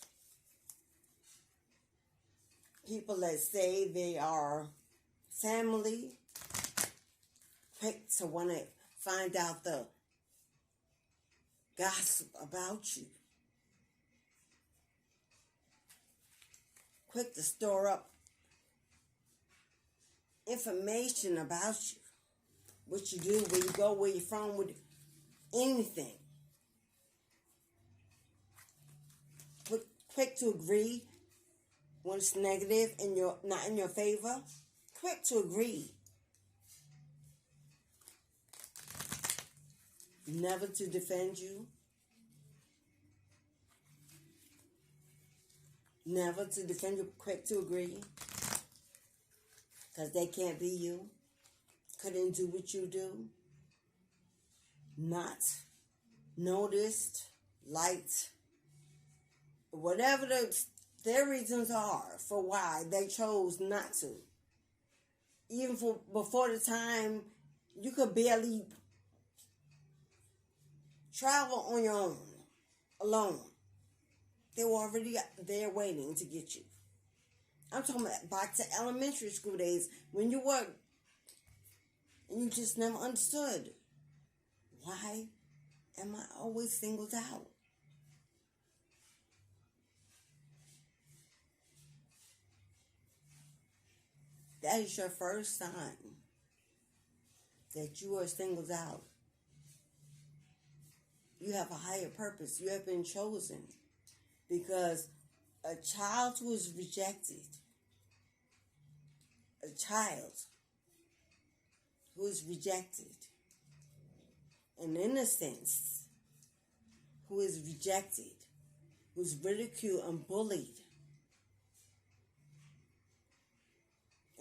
People that say they are family, quick to want to find out the gossip about you. Quick to store up information about you. What you do, where you go, where you're from, with anything. Quick to agree when it's negative and you're not in your favor. Quick to agree. Never to defend you. Never to defend you. Quick to agree. Because they can't be you. Couldn't do what you do. Not noticed, liked, whatever their reasons are for why they chose not to. Even before the time you could barely travel on your own, alone. They were already there waiting to get you. I'm talking about back to elementary school days when you were, and you just never understood. Why am I always singled out? That is your first sign that you are singled out. You have a higher purpose. You have been chosen. Because a child who is rejected, a child who is rejected, an innocence who is rejected, who's ridiculed and bullied,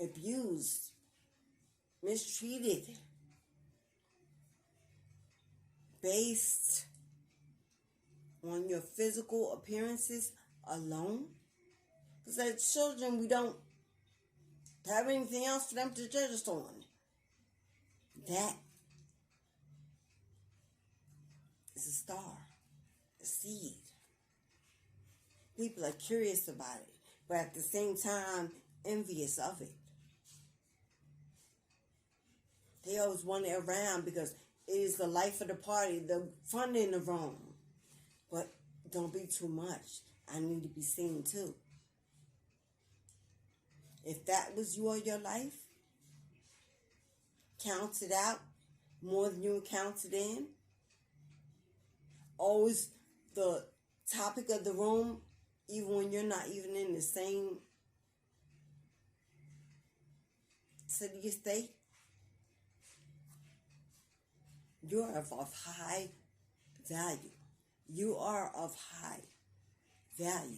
abused, mistreated, based on your physical appearances alone. Because as children, we don't have anything else for them to judge us on. That is a star, a seed. People are curious about it, but at the same time, envious of it. They always want it around because it is the life of the party, the fun in the room. But don't be too much. I need to be seen too. If that was you or your life, count it out more than you counted in. Always the topic of the room, even when you're not even in the same city or state. You are of high value. You are of high value.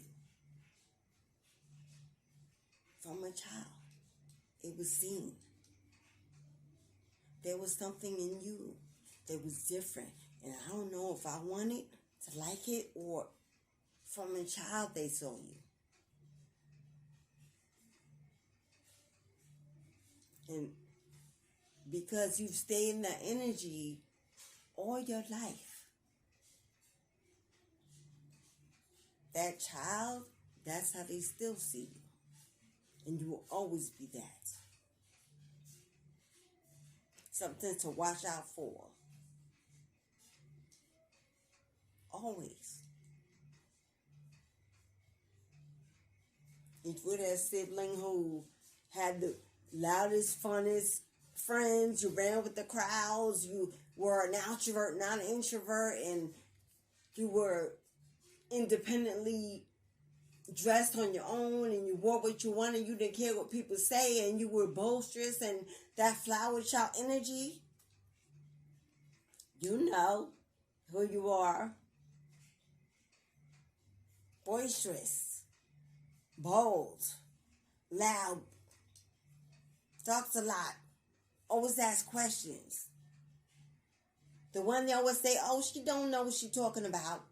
From a child, it was seen. There was something in you that was different. And I don't know if I wanted to like it or from a child they saw you. And because you've stayed in that energy all your life, that child, that's how they still see you. And you will always be that. Something to watch out for. Always. If you're that sibling who had the loudest, funnest friends, you ran with the crowds, you were an extrovert, not an introvert, and you were independently dressed on your own, and you wore what you wanted, you didn't care what people say, and you were boisterous, and that flower child energy, you know who you are. Boisterous, bold, loud, talks a lot, always ask questions. The one they always say, oh, she don't know what she's talking about.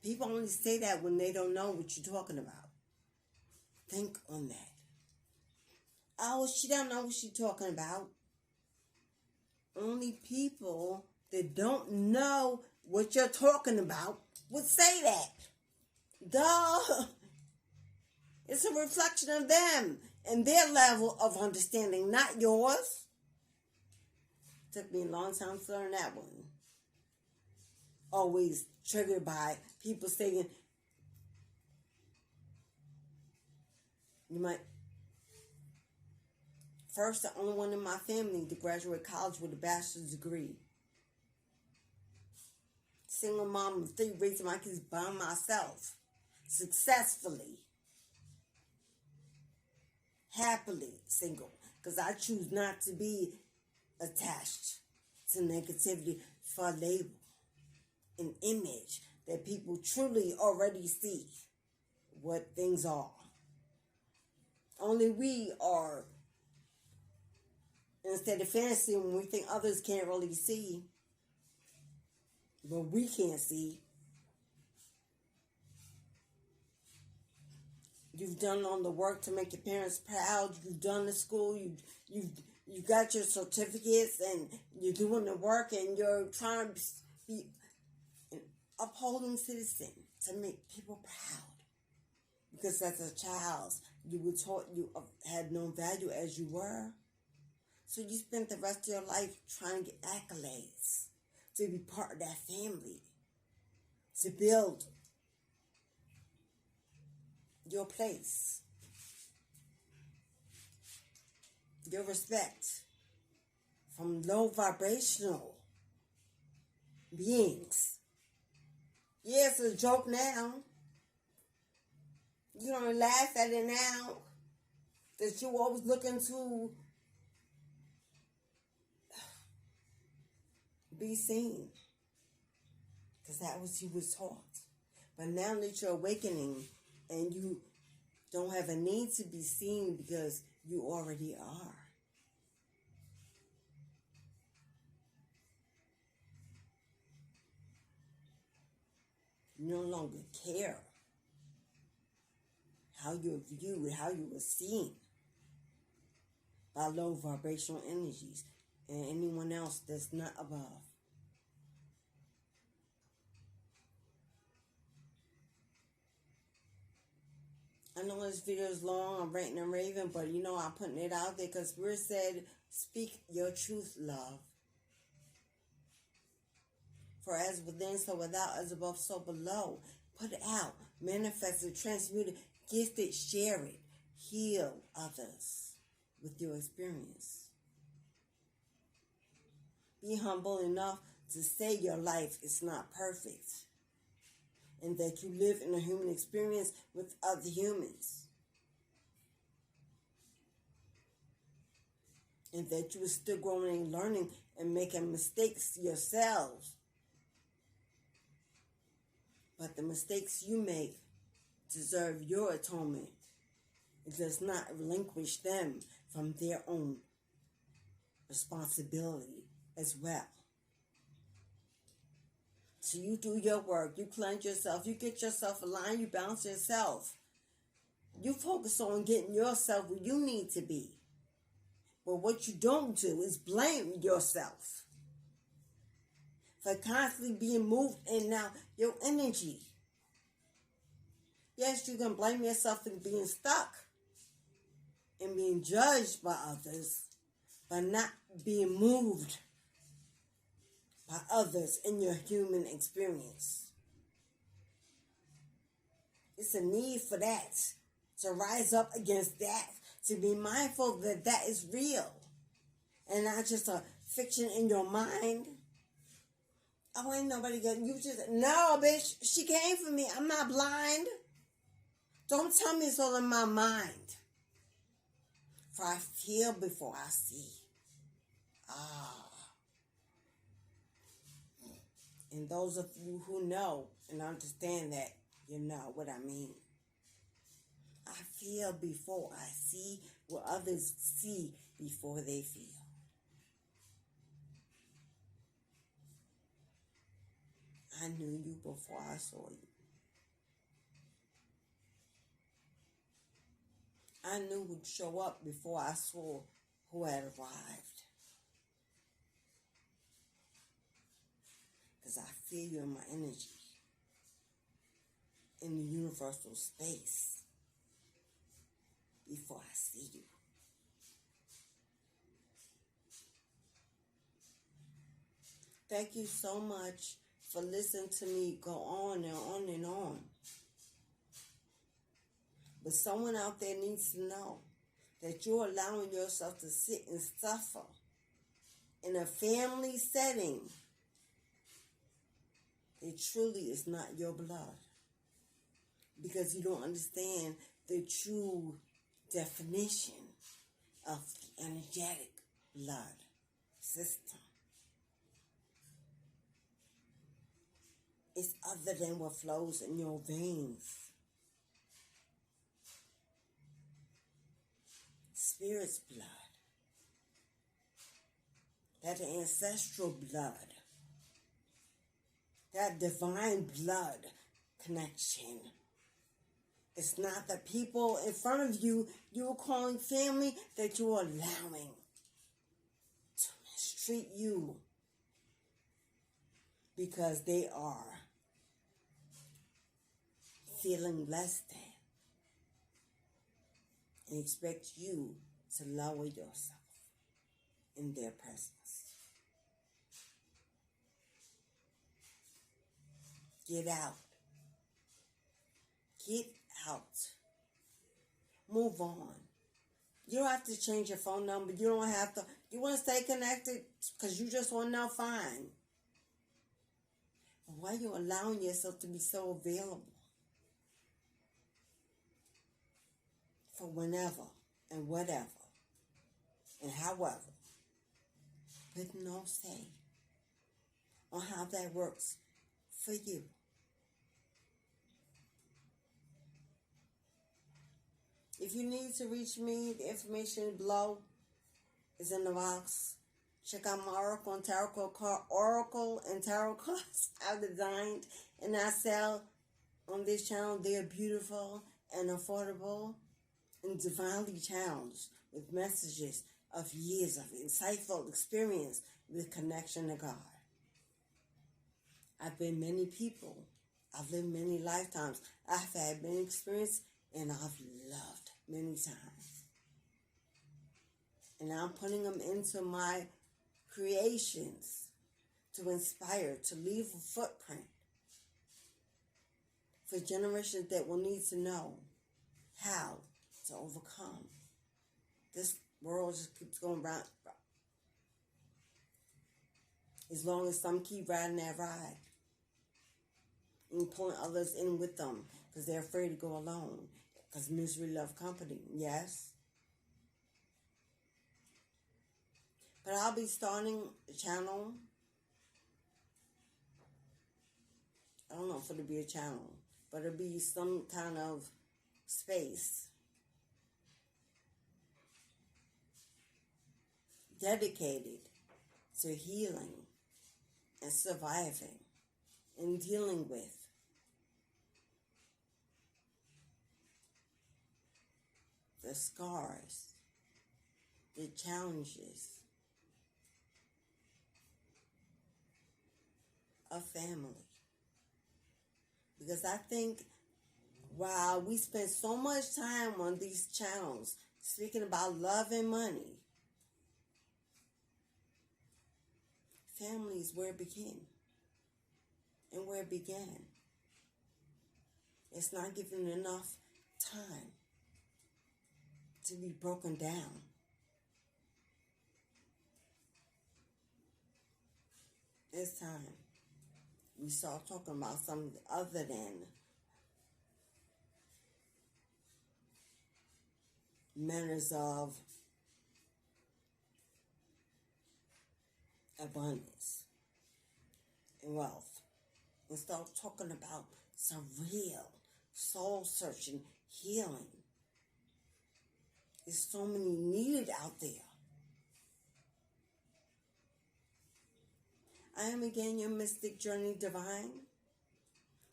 People only say that when they don't know what you're talking about. Think on that. Oh, she don't know what she's talking about. Only people that don't know what you're talking about would say that. Duh. It's a reflection of them and their level of understanding, not yours. Took me a long time to learn that one. Always triggered by people saying, you might, first, the only one in my family to graduate college with a bachelor's degree. Single mom of 3, raising my kids by myself. Successfully. Happily single. Because I choose not to be attached to negativity for a label. An image that people truly already see what things are. Only we are, instead of fantasy, when we think others can't really see, but we can't see. You've done all the work to make your parents proud. You've done the school. You've got your certificates, and you're doing the work, and you're trying to be an upholding citizen to make people proud. Because as a child, you were taught you had no value as you were. So you spent the rest of your life trying to get accolades, to be part of that family, to build your place, your respect from low vibrational beings. Yeah, it's a joke now. You don't laugh at it now. That you always looking to be seen. Because that was you was taught. But now that you're awakening and you don't have a need to be seen because you already are. You no longer care how you're viewed, how you were seen by low vibrational energies and anyone else that's not above. I know this video is long, I'm ranting and raving, but you know I'm putting it out there because we're said, speak your truth, love. For as within, so without, as above, so below. Put it out, manifest it, transmute it, gift it, share it, heal others with your experience. Be humble enough to say your life is not perfect and that you live in a human experience with other humans. And that you are still growing and learning and making mistakes yourselves. But the mistakes you make deserve your atonement. It does not relinquish them from their own responsibility as well. So you do your work, you cleanse yourself, you get yourself aligned, you balance yourself. You focus on getting yourself where you need to be. But what you don't do is blame yourself for constantly being moved in now your energy. Yes, you can blame yourself for being stuck and being judged by others, but not being moved by others in your human experience. It's a need for that, to rise up against that, to be mindful that that is real and not just a fiction in your mind. Oh, ain't nobody gonna, you just, no, bitch, she came for me. I'm not blind. Don't tell me it's all in my mind. For I feel before I see. And those of you who know and understand that, you know what I mean. I feel before I see what others see before they feel. I knew you before I saw you. I knew who'd show up before I saw who had arrived. because I feel you in my energy, in the universal space, before I see you. Thank you so much for listening to me go on and on and on. But someone out there needs to know that you're allowing yourself to sit and suffer in a family setting. It truly is not your blood, because you don't understand the true definition of the energetic blood system. It's other than what flows in your veins. Spirit's blood. That ancestral blood. That divine blood connection. It's not the people in front of you you're calling family that you're allowing to mistreat you because they are feeling less than and expect you to lower yourself in their presence. Get out. Get out. Move on. You don't have to change your phone number. You don't have to. You want to stay connected because you just want to know, fine. But why are you allowing yourself to be so available for whenever and whatever and however, with no say on how that works for you? If you need to reach me, the information below is in the box. Check out my Oracle and Tarot cards I've designed and I sell on this channel. They're beautiful and affordable and divinely challenged with messages of years of insightful experience with connection to God. I've been many people. I've lived many lifetimes. I've had many experiences and I've loved many times. And I'm putting them into my creations to inspire, to leave a footprint for generations that will need to know how to overcome. This world just keeps going round. As long as some keep riding that ride and pulling others in with them because they're afraid to go alone. Because misery loves company, yes. But I'll be starting a channel. I don't know if it'll be a channel, but it'll be some kind of space dedicated to healing and surviving and dealing with the scars, the challenges of family. Because I think while we spend so much time on these channels speaking about love and money, family is where it began and where it began. It's not given enough time to be broken down. It's time we start talking about something other than manners of abundance and wealth, and start talking about some real soul-searching healing. There's so many needed out there. I am again your Mystic Journey Divine,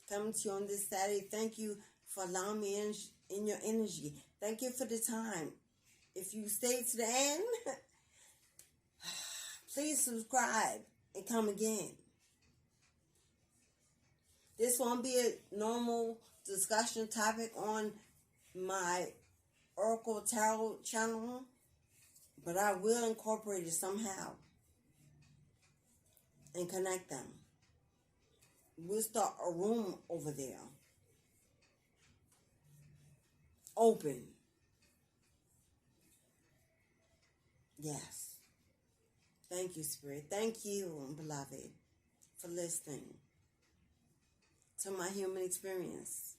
coming to you on this Saturday. Thank you for allowing me in your energy. Thank you for the time. If you stayed to the end, please subscribe and come again. This won't be a normal discussion topic on my Oracle Tarot channel, but I will incorporate it somehow and connect them. We'll start a room over there. Open. Yes. Thank you, Spirit. Thank you, beloved, for listening to my human experience.